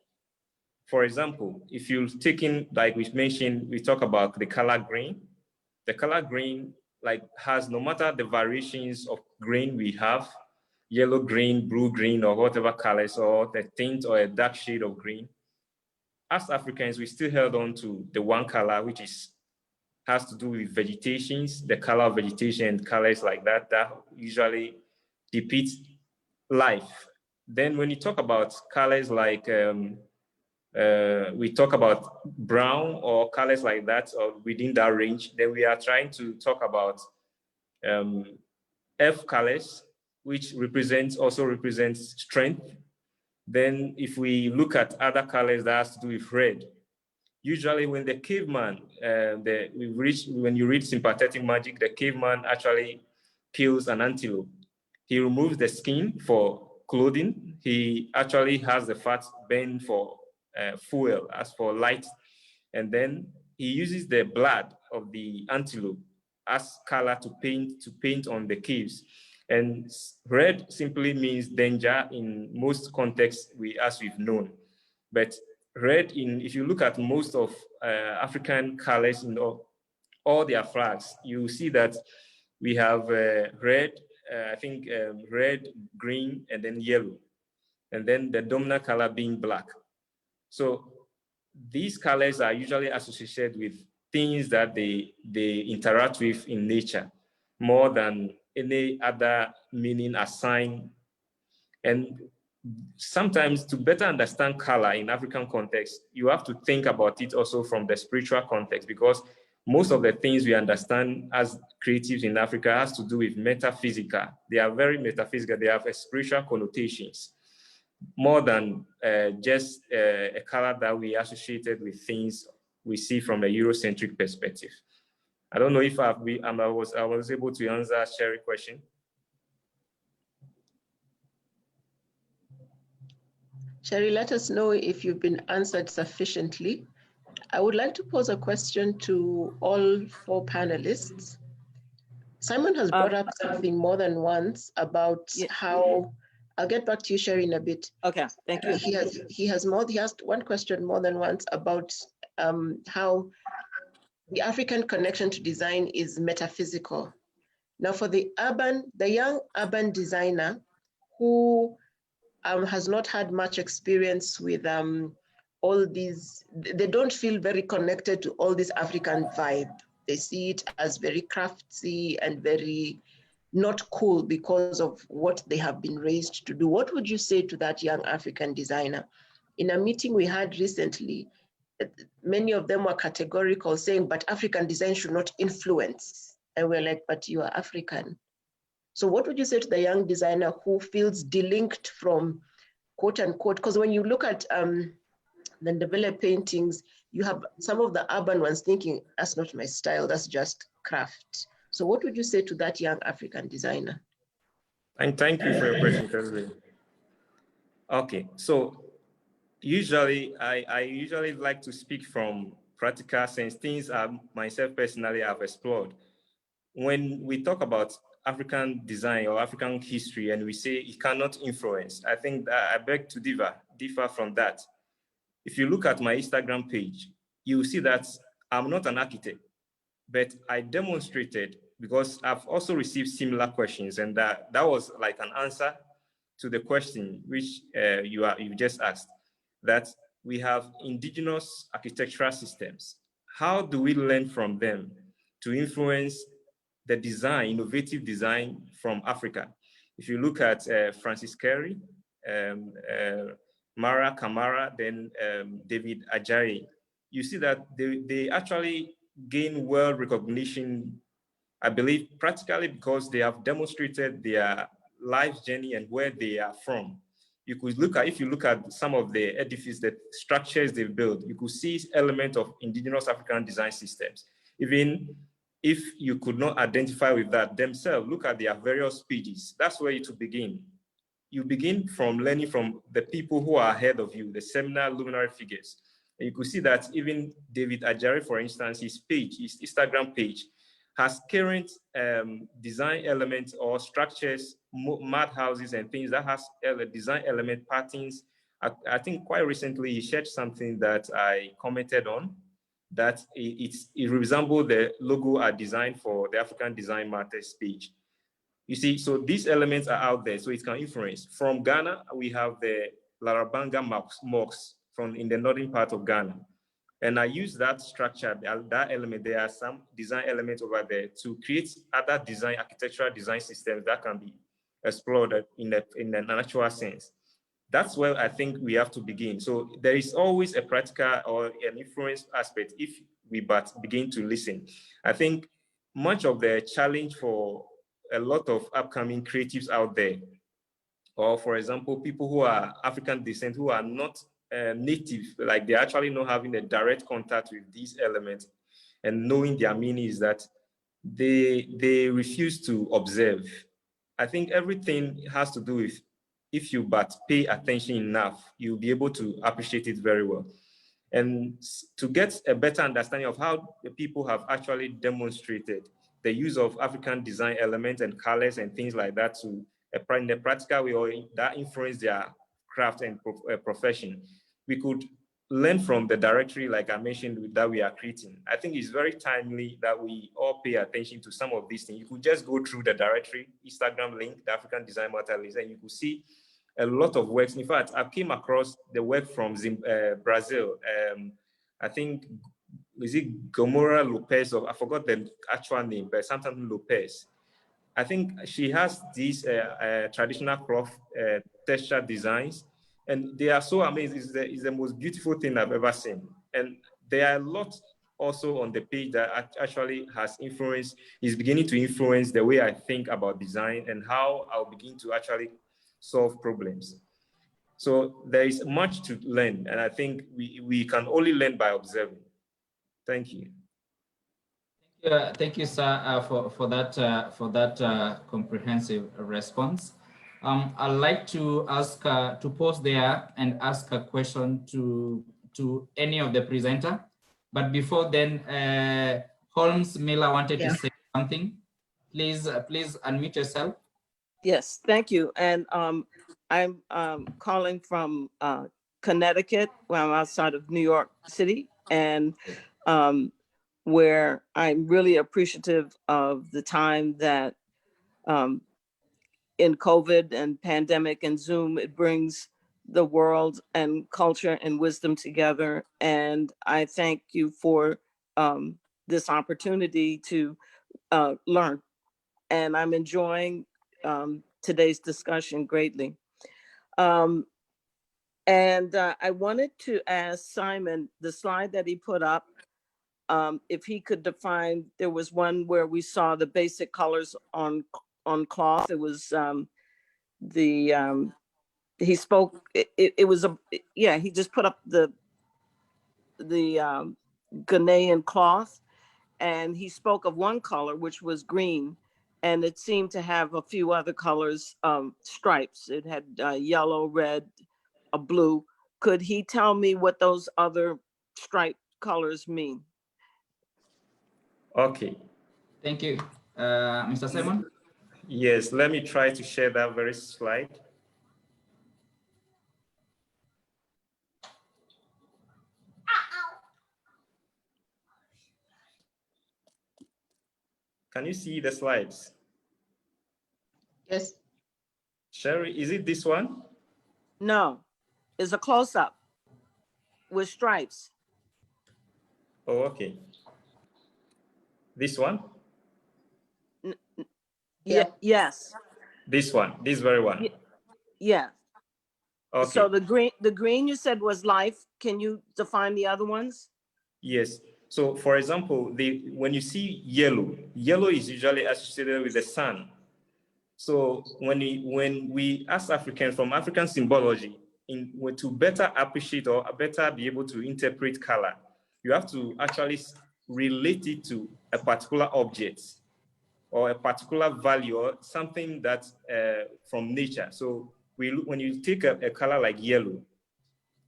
For example, if you're taking, like we mentioned, we talk about the color green. The color green like has, no matter the variations of green we have, yellow green, blue green, or whatever colors, or the tint or a dark shade of green, as Africans, we still held on to the one color, which has to do with vegetations, the color of vegetation and colors like that, that usually depicts life. Then when you talk about colors like, we talk about brown or colors like that, or within that range, then we are trying to talk about F colors, which also represents strength. Then if we look at other colors that has to do with red, usually when the caveman, when you read Sympathetic Magic, the caveman actually kills an antelope. He removes the skin for clothing. He actually has the fat burned for fuel, as for light. And then he uses the blood of the antelope as color to paint on the caves. And red simply means danger in most contexts as we've known. But red, if you look at most of African colors in all their flags, you see that we have red, I think red, green, and then yellow. And then the dominant color being black. So these colors are usually associated with things that they interact with in nature more than any other meaning assigned. And sometimes to better understand color in African context, you have to think about it also from the spiritual context, because most of the things we understand as creatives in Africa has to do with metaphysical. They are very metaphysical. They have spiritual connotations more than just a color that we associated with things we see from a Eurocentric perspective. I don't know if I was able to answer Sherry's question. Sherry, let us know if you've been answered sufficiently. I would like to pose a question to all four panelists. Simon has brought up something more than once about how, I'll get back to you, Sherry, in a bit. Okay, thank you. He asked one question more than once about how the African connection to design is metaphysical. Now for the young urban designer who has not had much experience with all these, they don't feel very connected to all this African vibe. They see it as very craftsy and very not cool because of what they have been raised to do. What would you say to that young African designer? In a meeting we had recently, many of them were categorical, saying, but African design should not influence. And we're like, but you are African. So what would you say to the young designer who feels delinked from quote unquote, because when you look at the developed paintings, you have some of the urban ones thinking, that's not my style, that's just craft. So what would you say to that young African designer? And thank you for your question, President. Okay, so usually, I usually like to speak from practical sense, things I myself personally have explored. When we talk about African design or African history and we say it cannot influence, I think that I beg to differ from that. If you look at my Instagram page, you will see that I'm not an architect, but I demonstrated, because I've also received similar questions, and that was like an answer to the question which you just asked, that we have indigenous architectural systems. How do we learn from them to influence the design, innovative design from Africa? If you look at Francis Carey, Mara Kamara, then David Ajayi, you see that they actually gain world recognition, I believe, practically because they have demonstrated their life journey and where they are from. You could look at, if you look at some of the edifices, the structures they've built, you could see elements of indigenous African design systems. Even if you could not identify with that themselves, look at their various pages. That's where you begin. You begin from learning from the people who are ahead of you, the seminal luminary figures. And you could see that even David Ajari, for instance, his page, his Instagram page, has current design elements or structures, mud houses and things that has design element patterns. I think quite recently he shared something that I commented on, that it resembles the logo I designed for the African Design Matters page. You see, so these elements are out there, so it can influence. From Ghana, we have the Larabanga mosques from in the northern part of Ghana. And I use that structure, that element, there are some design elements over there to create other design, architectural design systems that can be explored in a natural sense. That's where I think we have to begin. So there is always a practical or an influence aspect if we but begin to listen. I think much of the challenge for a lot of upcoming creatives out there, or for example, people who are African descent, who are not native, like they're actually not having a direct contact with these elements and knowing their meaning, is that they refuse to observe. I think everything has to do with, if you but pay attention enough, you'll be able to appreciate it very well. And to get a better understanding of how the people have actually demonstrated the use of African design elements and colors and things like that to in a practical way, or that influence their craft and profession, we could learn from the directory, like I mentioned, that we are creating. I think it's very timely that we all pay attention to some of these things. You could just go through the directory, Instagram link, the African Design Matter list, and you could see a lot of works. In fact, I came across the work from Brazil. I think, is it Gomora Lopez, or I forgot the actual name, but something Lopez. I think she has these traditional cloth texture designs, and they are so amazing. It's the most beautiful thing I've ever seen. And there are a lot also on the page that actually has influenced, is beginning to influence the way I think about design and how I'll begin to actually solve problems. So there is much to learn, and I think we can only learn by observing. Thank you. Thank you, sir, for that comprehensive response. I'd like to ask to pause there and ask a question to any of the presenter. But before then, Holmes Miller wanted to say something. Please unmute yourself. Yes, thank you. And I'm calling from Connecticut, where I'm outside of New York City, and where I'm really appreciative of the time that in COVID and pandemic and Zoom, it brings the world and culture and wisdom together. And I thank you for this opportunity to learn. And I'm enjoying today's discussion greatly. And I wanted to ask Simon, the slide that he put up, if he could define, there was one where we saw the basic colors on cloth. It was he spoke, it was he just put up the Ghanaian cloth, and he spoke of one color, which was green, and it seemed to have a few other colors, stripes. It had yellow, red, a blue. Could he tell me what those other striped colors mean? Okay. Thank you. Mr. Simon? Yes, let me try to share that very slide. Can you see the slides? Yes. Sherry, is it this one? No, it's a close-up with stripes. Oh, okay. This one? Yeah. Yes. This one, this very one. Yeah. Okay. So the green you said was life. Can you define the other ones? Yes. So for example, when you see yellow, yellow is usually associated with the sun. So when we as Africans, from African symbology, to better appreciate or better be able to interpret color, you have to actually relate it to a particular object or a particular value or something that's from nature. So when you take a color like yellow,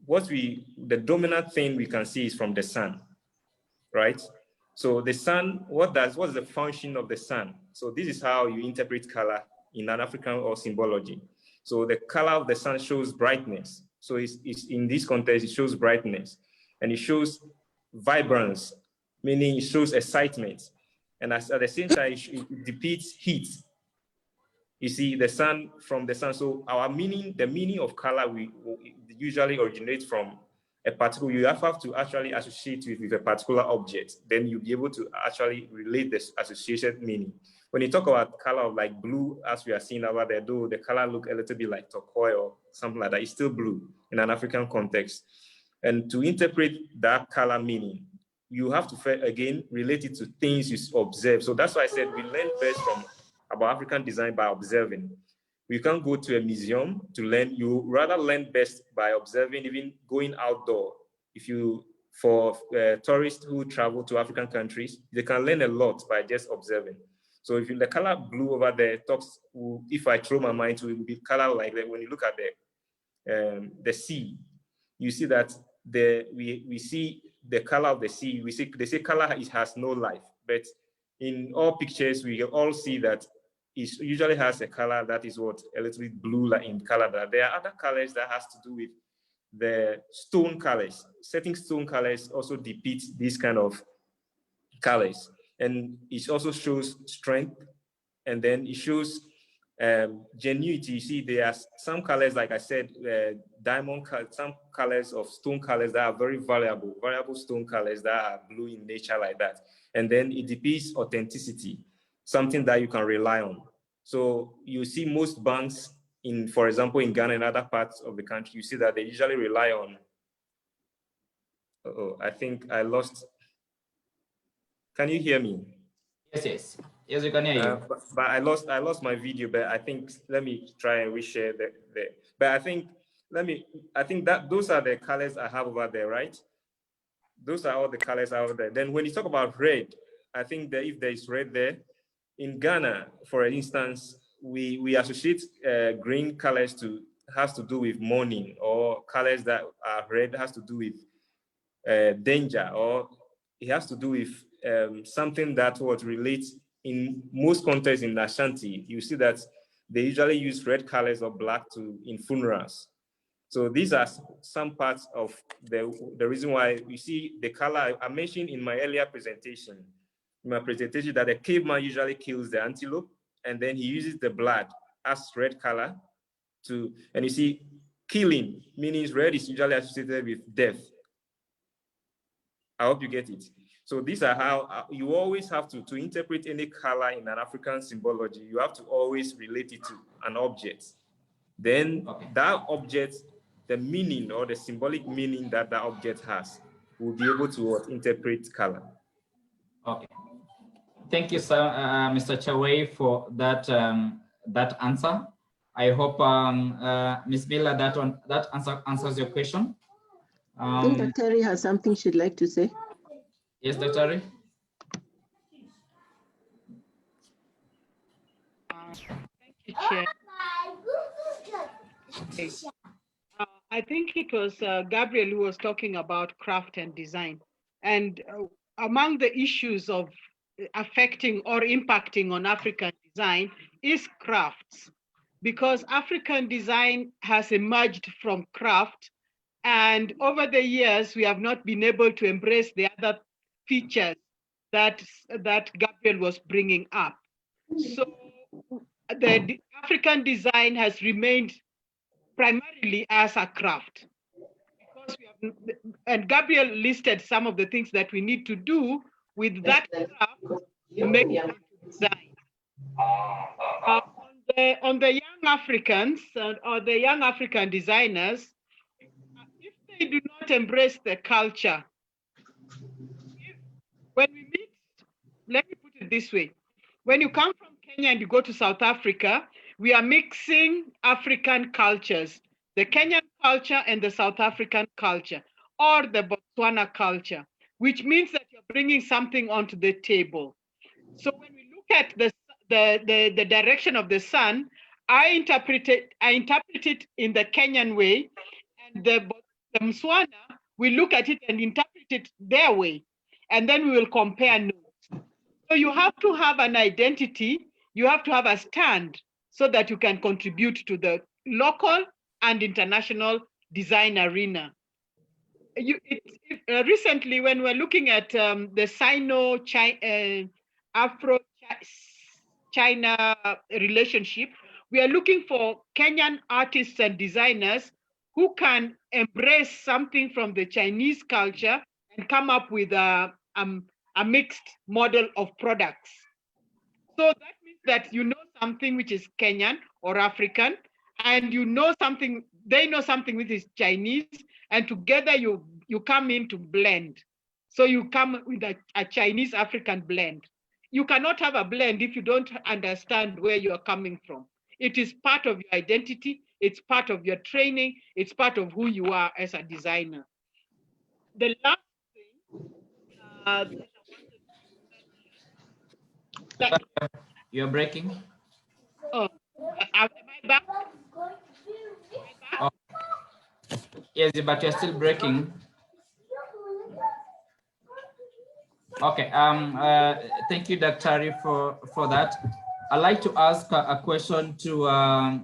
the dominant thing we can see is from the sun, right? So the sun, what's the function of the sun? So this is how you interpret color in an African or symbology. So the color of the sun shows brightness. So it's in this context, it shows brightness, and it shows vibrance, meaning it shows excitement. And at the same time, it depicts heat. You see the sun from the sun. So the meaning of color we usually originates from a particular, you have to actually associate it with a particular object. Then you'll be able to actually relate this associated meaning. When you talk about color of like blue, as we are seeing over there, though the color look a little bit like turquoise or something like that, it's still blue in an African context. And to interpret that color meaning, you have to, again, relate it to things you observe. So that's why I said we learn best about African design by observing. We can't go to a museum to learn. You rather learn best by observing, even going outdoor. For tourists who travel to African countries, they can learn a lot by just observing. So if the color blue over there if I throw my mind to it, will be color like that. When you look at the sea, you see that we see the color of the sea. They say color has no life, but in all pictures we all see that it usually has a color that is a little bit blue like in color. That there are other colors that has to do with the stone colors. Certain stone colors also depict these kind of colors, and it also shows strength, and then it shows genuity. You see, there are some colors, like I said, diamond color, some colors of stone colors that are very variable stone colors that are blue in nature like that. And then it depicts authenticity, something that you can rely on. So you see most banks for example, in Ghana and other parts of the country, you see that they usually rely on, I think I lost, can you hear me? Yes, we can hear you. But I lost my video, but I think, let me try and reshare but I think that those are the colors I have over there, right? Those are all the colors out there. Then when you talk about red, I think that if there is red there, in Ghana, for instance, we associate green colors has to do with mourning, or colors that are red has to do with danger, or it has to do with something that relates in most contexts in Ashanti. You see that they usually use red colors or black in funerals. So these are some parts of the reason why you see the color I mentioned in my earlier presentation. In my presentation, that the caveman usually kills the antelope, and then he uses the blood as red color and you see killing, meaning red is usually associated with death. I hope you get it. So these are how you always have to interpret any color in an African symbology. You have to always relate it to an object. Then that object, the meaning or the symbolic meaning that object has, will be able to interpret color. Okay. Thank you, sir, Mr. Chawei, for that answer. I hope Ms. Miller, that answers your question. I think Dr. Terry has something she'd like to say. Yes, Dr. Terry. Thank you, Chair. I think it was Gabriel who was talking about craft and design. And among the issues of affecting or impacting on African design is crafts, because African design has emerged from craft. And over the years, we have not been able to embrace the other features that Gabriel was bringing up. So the African design has remained primarily as a craft. Because we have, and Gabriel listed some of the things that we need to do with that craft to make it into design. On the young Africans or the young African designers, if they do not embrace the culture, when we meet, let me put it this way. When you come from Kenya and you go to South Africa, we are mixing African cultures, the Kenyan culture and the South African culture, or the Botswana culture, which means that you're bringing something onto the table. So when we look at the direction of the sun, I interpret it in the Kenyan way, and the Botswana, we look at it and interpret it their way, and then we will compare notes. So you have to have an identity, you have to have a stand so that you can contribute to the local and international design arena. Recently, when we're looking at the Afro-China relationship, we are looking for Kenyan artists and designers who can embrace something from the Chinese culture and come up with a mixed model of products. So that means that you know something which is Kenyan or African, and you know something, they know something which is Chinese, and together you come in to blend. So you come with a Chinese African blend. You cannot have a blend if you don't understand where you are coming from. It is part of your identity, it's part of your training, it's part of who you are as a designer. The last thing You're breaking. Oh, am I back? Oh. Yes, but you're still breaking. Okay. Thank you, Dr. for that. I'd like to ask a question to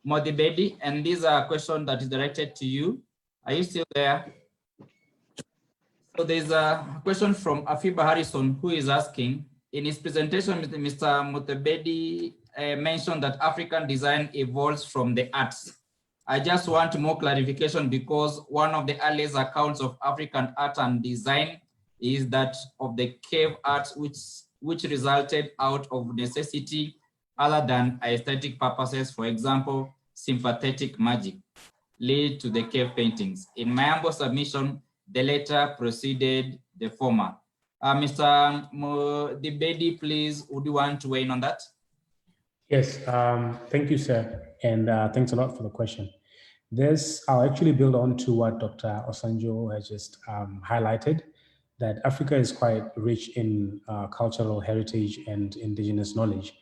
Modibedi, and this is a question that is directed to you. Are you still there? So there's a question from Afiba Harrison, who is asking, in his presentation, Mr. Modibedi mentioned that African design evolves from the arts. I just want more clarification because one of the earliest accounts of African art and design is that of the cave art, which resulted out of necessity other than aesthetic purposes. For example, sympathetic magic lead to the cave paintings. In my humble submission, the latter preceded the former. Mr. Modibedi, please, would you want to weigh in on that? Yes, thank you, sir. And thanks a lot for the question. I'll actually build on to what Dr. Osanjo has just highlighted, that Africa is quite rich in cultural heritage and indigenous knowledge.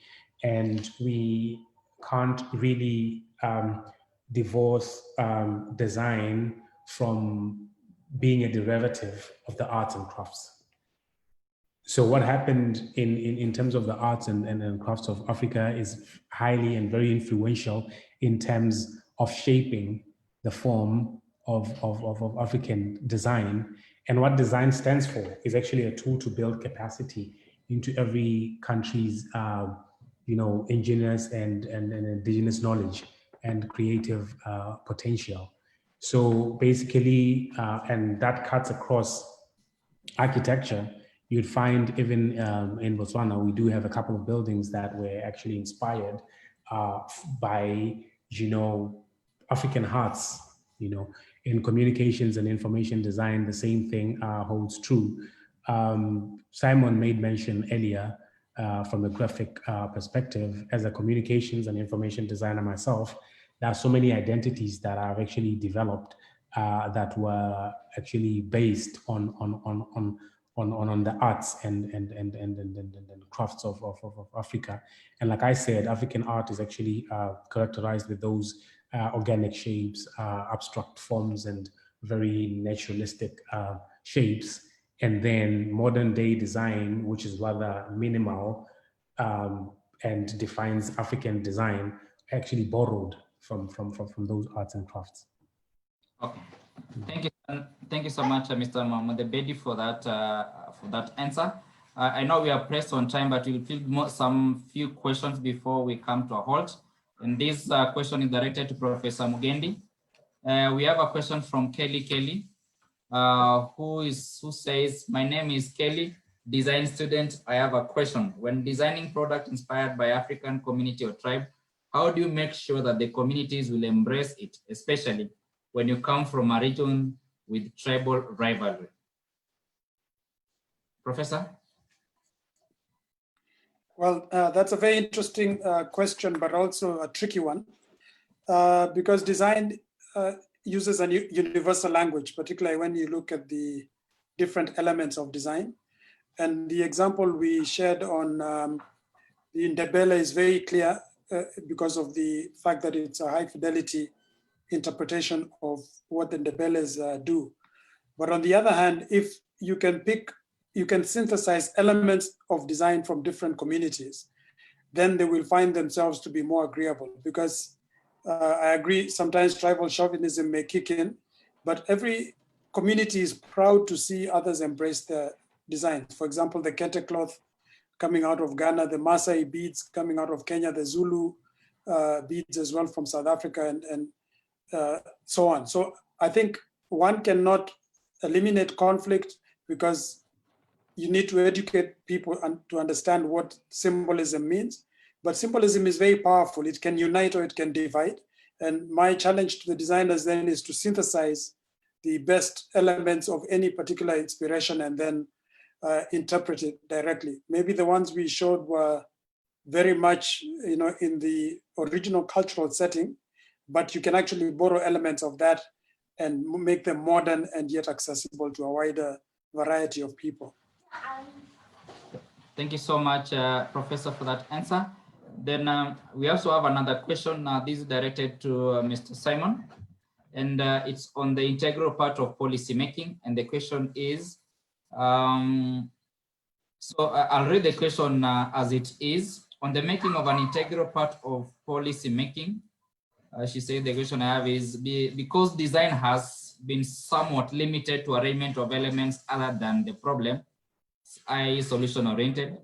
And we can't really divorce design from being a derivative of the arts and crafts. So what happened in terms of the arts and crafts of Africa is highly and very influential in terms of shaping the form of African design. And what design stands for is actually a tool to build capacity into every country's indigenous and indigenous knowledge and creative potential. So basically, and that cuts across architecture. You'd find even in Botswana, we do have a couple of buildings that were actually inspired by, African hearts, in communications and information design, the same thing holds true. Simon made mention earlier from a graphic perspective, as a communications and information designer myself, there are so many identities that I've actually developed that were actually based on the arts and crafts of Africa. And like I said, African art is actually characterized with those organic shapes, abstract forms, and very naturalistic shapes. And then modern day design, which is rather minimal and defines African design, actually borrowed from those arts and crafts. Okay, Thank you so much, Mr. Mudebedi, for that answer. I know we are pressed on time, but we'll field some few questions before we come to a halt. And this question is directed to Professor Mugendi. We have a question from Kelly, who says, "My name is Kelly, design student. I have a question. When designing product inspired by African community or tribe, how do you make sure that the communities will embrace it, especially when you come from a region with tribal rivalry?" Professor? Well, that's a very interesting question, but also a tricky one, because design uses a universal language, particularly when you look at the different elements of design. And the example we shared on the Ndebele is very clear because of the fact that it's a high fidelity interpretation of what the Ndebeles do. But on the other hand, if you can synthesize elements of design from different communities, then they will find themselves to be more agreeable, because I agree, sometimes tribal chauvinism may kick in, but every community is proud to see others embrace their designs. For example, the Kente cloth coming out of Ghana, the Maasai beads coming out of Kenya, the Zulu beads as well from South Africa, and so on. So I think one cannot eliminate conflict, because you need to educate people to understand what symbolism means. But symbolism is very powerful. It can unite or it can divide. And my challenge to the designers then is to synthesize the best elements of any particular inspiration and then interpret it directly. Maybe the ones we showed were very much, in the original cultural setting, but you can actually borrow elements of that and make them modern and yet accessible to a wider variety of people. Thank you so much, Professor, for that answer. Then we also have another question. This is directed to Mr. Simon, and it's on the integral part of policy making. And the question is, so I'll read the question as it is. On the making of an integral part of policy making, she said the question I have is, because design has been somewhat limited to arrangement of elements other than the problem, i.e. solution oriented.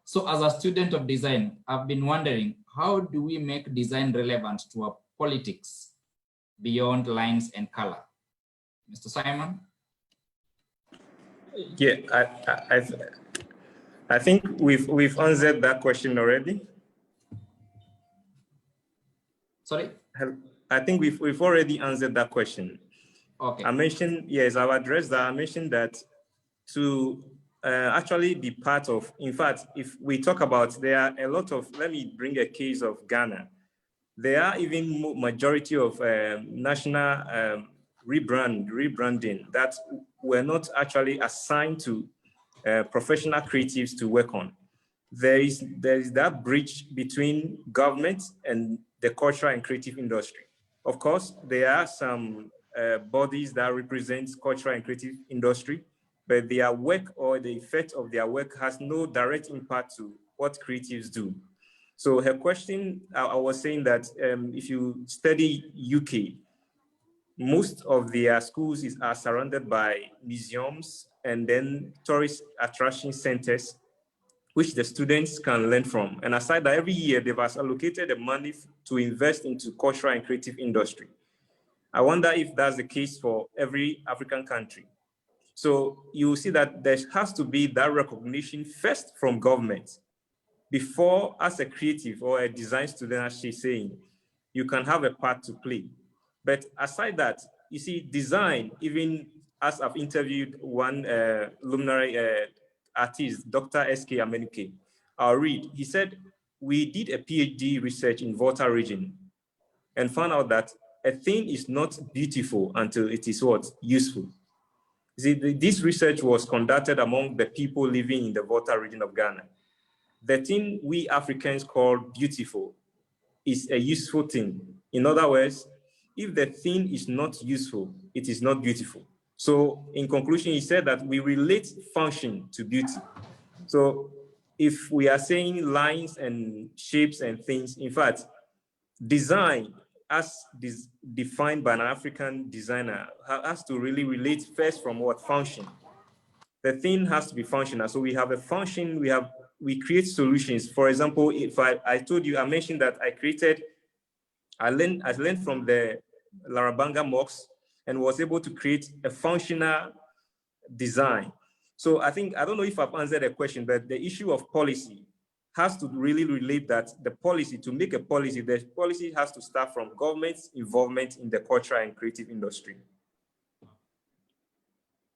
So as a student of design, I've been wondering, how do we make design relevant to our politics beyond lines and color? Mr. Simon? Yeah, I think we've answered that question already. Sorry? I think we've already answered that question. Okay. I mentioned, yes, I've addressed that. I mentioned that to actually be part of, in fact, if we talk about, there are a lot of, let me bring a case of Ghana. There are even majority of national rebranding that were not actually assigned to professional creatives to work on. There is that bridge between government and the cultural and creative industry. Of course, there are some bodies that represent cultural and creative industry, but their work or the effect of their work has no direct impact to what creatives do. So her question, I was saying that if you study UK, most of their schools are surrounded by museums and then tourist attraction centers, which the students can learn from. And aside that, every year they've allocated the money to invest into cultural and creative industry. I wonder if that's the case for every African country. So you will see that there has to be that recognition first from government before, as a creative or a design student, as she's saying, you can have a part to play. But aside that, you see, design, even as I've interviewed one luminary artist, Dr. S.K. Amenuke, I'll read, he said, we did a PhD research in Volta region and found out that a thing is not beautiful until it is what? Useful. See, this research was conducted among the people living in the Volta region of Ghana. The thing we Africans call beautiful is a useful thing. In other words, if the thing is not useful, it is not beautiful. So in conclusion, he said that we relate function to beauty. So if we are saying lines and shapes and things, in fact, design as defined by an African designer, has to really relate first from what function. The thing has to be functional. So we have a function, we create solutions. For example, if I told you, I mentioned that I learned from the Larabanga mocks and was able to create a functional design. So I don't know if I've answered the question, but the issue of policy has to really relate that the policy, to make a policy, the policy has to start from government's involvement in the cultural and creative industry.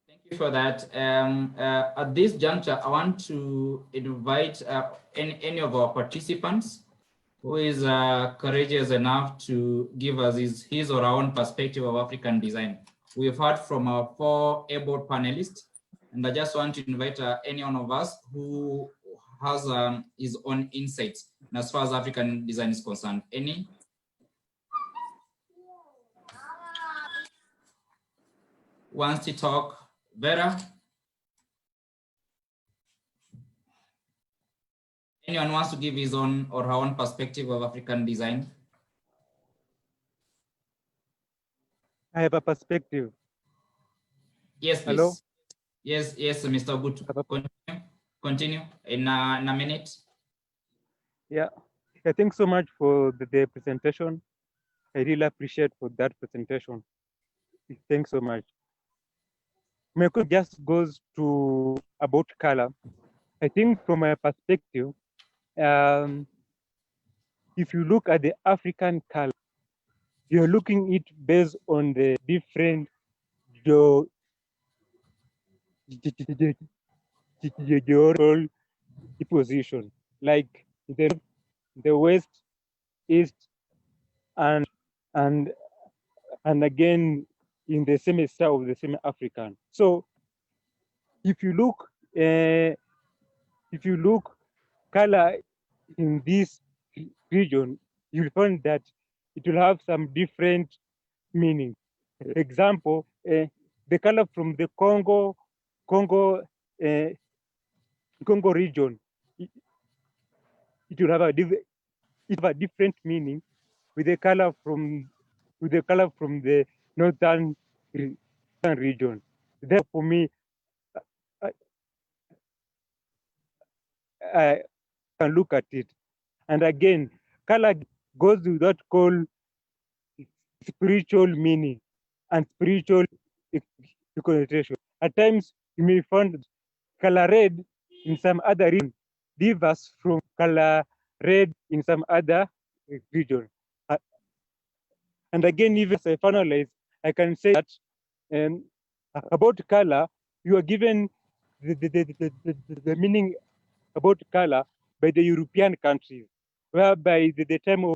Thank you for that. At this juncture, I want to invite any of our participants who is courageous enough to give us his or her own perspective of African design. We've heard from our 4 able panelists, and I just want to invite any one of us who has his own insights as far as African design is concerned. Any? Wants to talk? Vera? Anyone wants to give his own or her own perspective of African design? I have a perspective. Yes, please. Hello? Yes, Mr. Ogutu. Continue in a minute. Yeah, thanks so much for the presentation. I really appreciate for that presentation. Thanks so much. My question just goes to about color. I think from my perspective, if you look at the African color, you're looking it based on the different geographical position, like the west, east, and again in the semester of the semi-African. So if you look color in this region, you'll find that it will have some different meaning. Example, the color from the Congo region, it will have a different meaning with the color from the northern region. Therefore, for me, I can look at it. And again, color goes with what called spiritual meaning and spiritual connotation. At times, you may find color red in some other region differs from color red in some other region. And again, even as I finalize, I can say that about color, you are given the meaning about color by the European countries, whereby the time of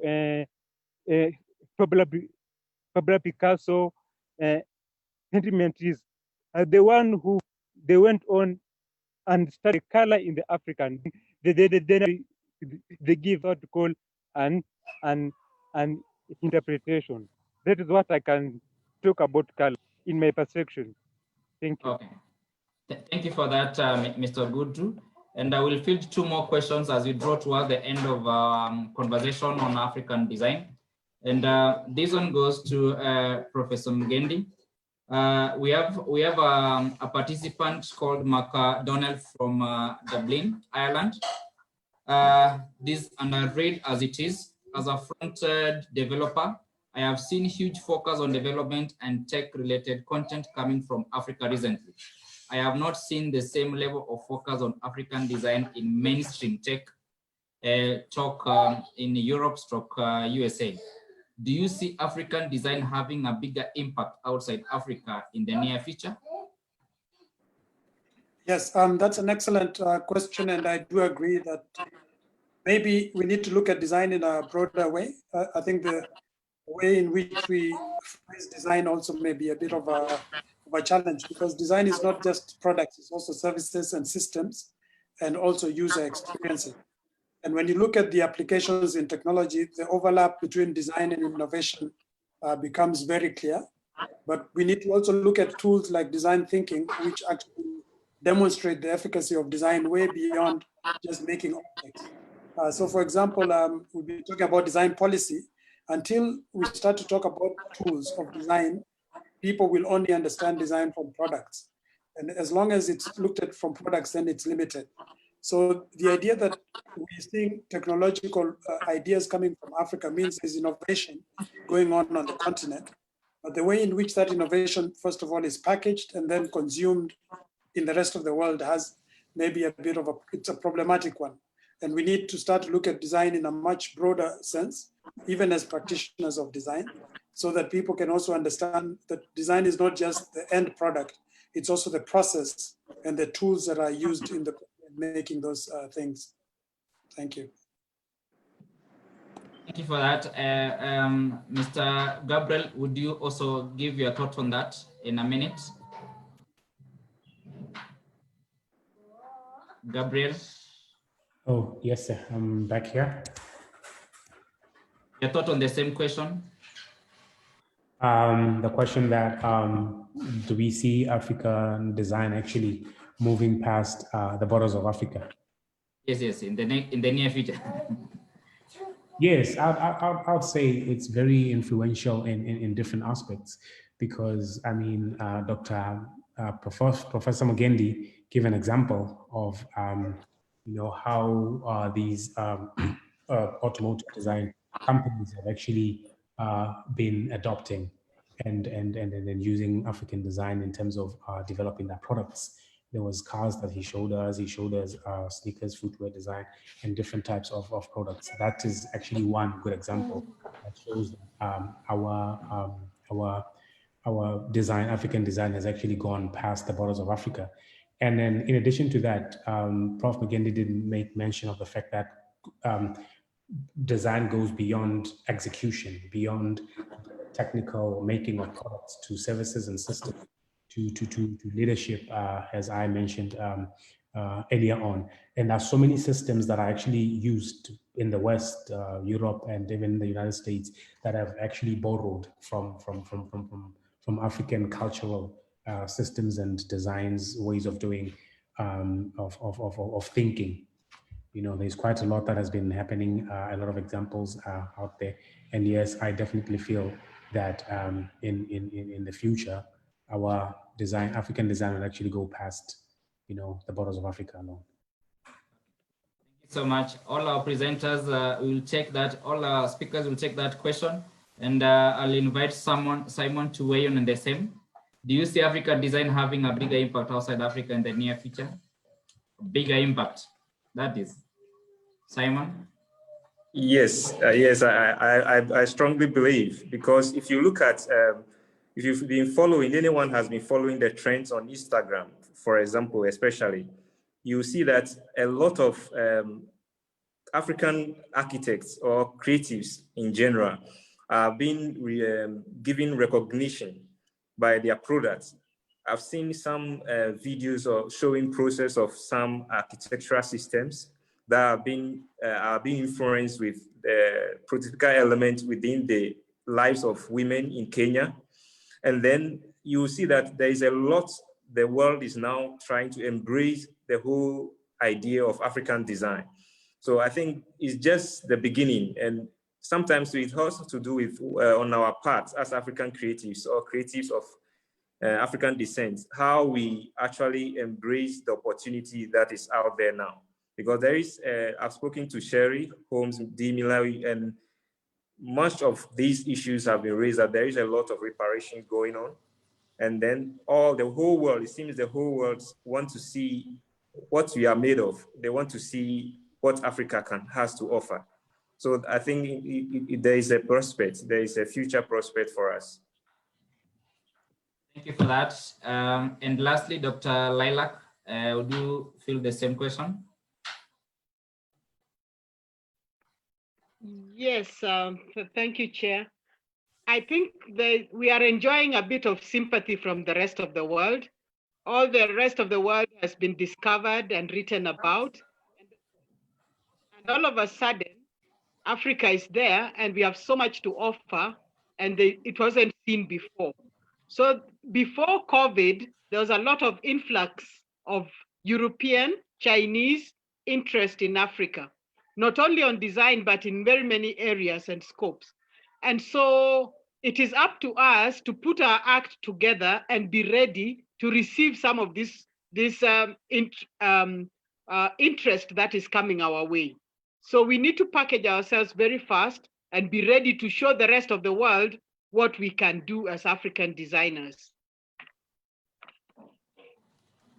Pablo Picasso, sentiment is the one who they went on and studied color in the African. They give what to call an interpretation. That is what I can talk about color in my perception. Thank you. Okay. Thank you for that, Mr. Gudu. And I will field 2 more questions as we draw towards the end of conversation on African design. And this one goes to Professor Mugendi. We have a participant called Mark Donnell from Dublin, Ireland. This, and I read as it is, as a front-end developer, I have seen huge focus on development and tech-related content coming from Africa recently. I have not seen the same level of focus on African design in mainstream tech talk in Europe, USA. Do you see African design having a bigger impact outside Africa in the near future? Yes, that's an excellent question, and I do agree that maybe we need to look at design in a broader way. I think the way in which we phrase design also may be a bit of a challenge, because design is not just products, it's also services and systems, and also user experiences. And when you look at the applications in technology, the overlap between design and innovation becomes very clear. But we need to also look at tools like design thinking, which actually demonstrate the efficacy of design way beyond just making objects. So for example, we'll be talking about design policy, Until we start to talk about tools of design, people will only understand design from products. And as long as it's looked at from products, then it's limited. So the idea that we're seeing technological ideas coming from Africa means there's innovation going on the continent. But the way in which that innovation, first of all, is packaged and then consumed in the rest of the world has maybe a bit of it's a problematic one. And we need to start to look at design in a much broader sense, even as practitioners of design, so that people can also understand that design is not just the end product, it's also the process and the tools that are used in making those things. Thank you. Thank you for that. Mr. Gabriel, would you also give your thought on that in a minute? Gabriel? Oh, yes, sir. I'm back here. Your thought on the same question? The question that do we see African design actually moving past the borders of Africa? Yes, in the near future. Yes, I would say it's very influential in different aspects, because I mean, Professor Mugendi gave an example of how these automotive design companies have actually been adopting and using African design in terms of developing their products. There was cars that he showed us. He showed us sneakers, footwear design, and different types of products. That is actually one good example that shows that our design, African design, has actually gone past the borders of Africa. And then, in addition to that, Prof. Mugendi did make mention of the fact that design goes beyond execution, beyond technical making of products, to services and systems, to leadership, as I mentioned earlier on. And there are so many systems that are actually used in the West, Europe, and even the United States that have actually borrowed from African cultural systems and designs, ways of doing, of thinking. There's quite a lot that has been happening, a lot of examples out there. And yes, I definitely feel that in the future, our design, African design, will actually go past, the borders of Africa alone. Thank you so much. All our presenters will take that, all our speakers will take that question, and I'll invite Simon to weigh in on the same. Do you see African design having a bigger impact outside Africa in the near future? Bigger impact, that is. Simon? Yes, I strongly believe, because if you look at, if you've been following, anyone has been following the trends on Instagram, for example, especially, you see that a lot of African architects or creatives in general are being given recognition by their products. I've seen some videos of showing process of some architectural systems that are being influenced with the prototypical elements within the lives of women in Kenya. And then you see that there is a lot, the world is now trying to embrace the whole idea of African design. So I think it's just the beginning. And sometimes it has to do with, on our part as African creatives or creatives of African descent, how we actually embrace the opportunity that is out there now. Because there is, I've spoken to Sherry Holmes, D. Milawi, and much of these issues have been raised, that there is a lot of reparation going on. And then the whole world, it seems the whole world want to see what we are made of. They want to see what Africa has to offer. So I think there is a prospect, there is a future prospect for us. Thank you for that. And lastly, Dr. Lilac, would you feel the same question? Yes, thank you, Chair. I think we are enjoying a bit of sympathy from the rest of the world. All the rest of the world has been discovered and written about. And all of a sudden, Africa is there and we have so much to offer, and it wasn't seen before. So before COVID, there was a lot of influx of European, Chinese interest in Africa, not only on design, but in very many areas and scopes. And so it is up to us to put our act together and be ready to receive some of this interest that is coming our way. So we need to package ourselves very fast and be ready to show the rest of the world what we can do as African designers.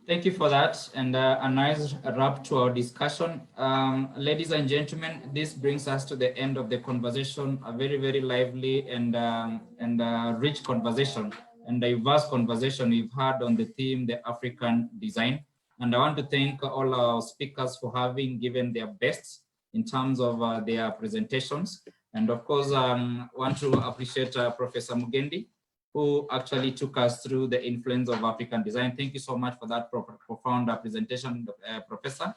Thank you for that, and a nice wrap to our discussion. Ladies and gentlemen, this brings us to the end of the conversation, a very, very lively and rich conversation and diverse conversation we've had on the theme, the African design. And I want to thank all our speakers for having given their best in terms of their presentations. And of course, I want to appreciate Professor Mugendi, who actually took us through the influence of African design. Thank you so much for that profound presentation, Professor.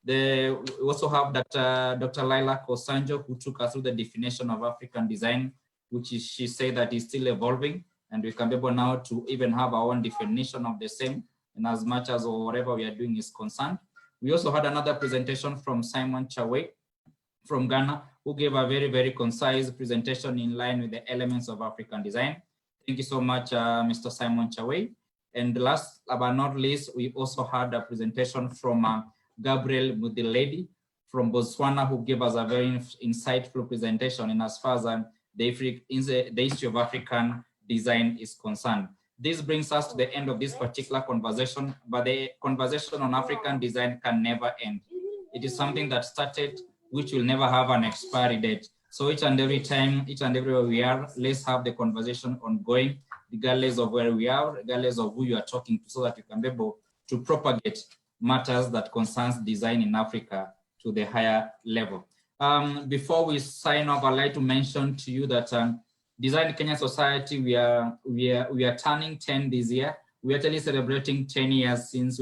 We also have Dr. Laila Kosanjo, who took us through the definition of African design, which is, she said that is still evolving, and we can be able now to even have our own definition of the same, and as much as whatever we are doing is concerned. We also had another presentation from Simon Chawe from Ghana, who gave a very, very concise presentation in line with the elements of African design. Thank you so much, Mr. Simon Chawe. And last but not least, we also had a presentation from Gabriel Mudiledi from Botswana, who gave us a very insightful presentation in as far as the history of African design is concerned. This brings us to the end of this particular conversation, but the conversation on African design can never end. It is something that started, which will never have an expiry date. So each and every time, each and everywhere we are, let's have the conversation ongoing, regardless of where we are, regardless of who you are talking to, so that you can be able to propagate matters that concerns design in Africa to the higher level. Before we sign off, I'd like to mention to you that Design Kenya Society, we are turning 10 this year. We're actually celebrating 10 years since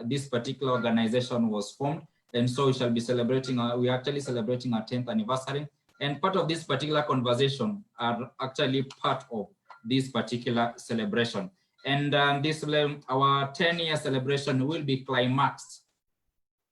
this particular organization was formed. And so we shall be celebrating, we're actually celebrating our 10th anniversary. And part of this particular conversation are actually part of this particular celebration. And our 10-year celebration will be climaxed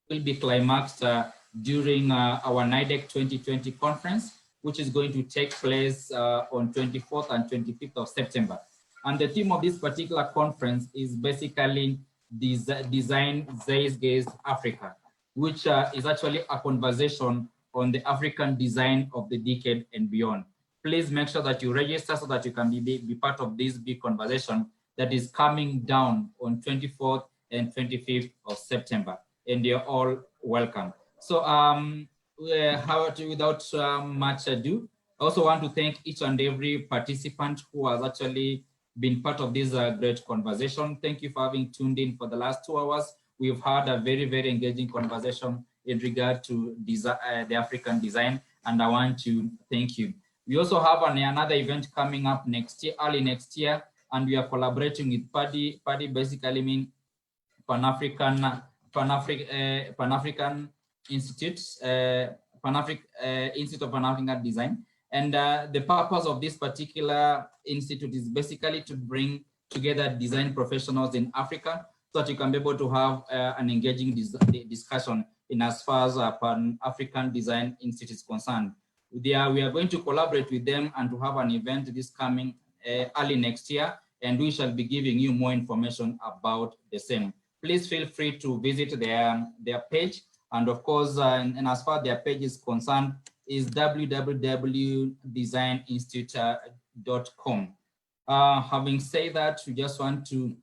during our NIDEC 2020 conference, which is going to take place on 24th and 25th of September. And the theme of this particular conference is basically Design Zeitgeist Africa, which is actually a conversation on the African design of the decade and beyond. Please make sure that you register so that you can be part of this big conversation that is coming down on 24th and 25th of September. And you're all welcome. So without much ado, I also want to thank each and every participant who has actually been part of this great conversation. Thank you for having tuned in for the last 2 hours. We've had a very, very engaging conversation in regard to the African design, and I want to thank you. We also have another event coming up next year, early next year, and we are collaborating with PADI. PADI basically means Pan-African Institute, Institute of Pan-African Design. And the purpose of this particular institute is basically to bring together design professionals in Africa, so that you can be able to have an engaging discussion in as far as Pan-African Design Institute is concerned. We are going to collaborate with them and to have an event this coming early next year, and we shall be giving you more information about the same. Please feel free to visit their page, and of course, and as far as their page is concerned, is www.designinstitute.com. Having said that, we just want to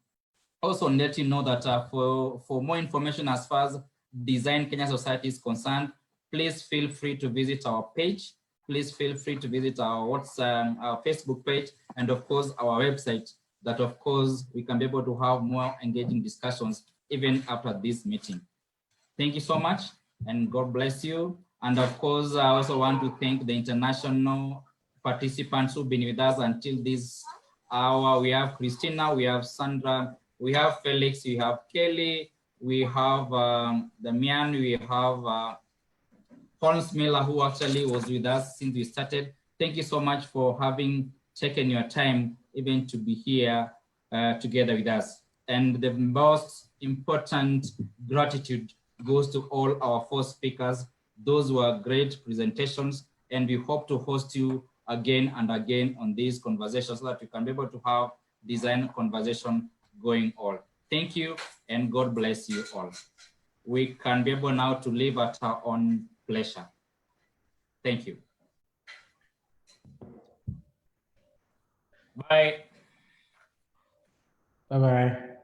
also let you know that for more information as far as Design Kenya Society is concerned, please feel free to visit our page. Please feel free to visit our Facebook page, and of course our website, that of course we can be able to have more engaging discussions even after this meeting. Thank you so much, and God bless you. And of course, I also want to thank the international participants who've been with us until this hour. We have Christina, we have Sandra, we have Felix, we have Kelly, we have Damian, we have Holmes Miller, who actually was with us since we started. Thank you so much for having taken your time even to be here together with us. And the most important gratitude goes to all our 4 speakers. Those were great presentations, And we hope to host you again and again on these conversations so that we can be able to have design conversation going on. Thank you and God bless you all. We can be able now to live at our own pleasure. Thank you. Bye. Bye-bye.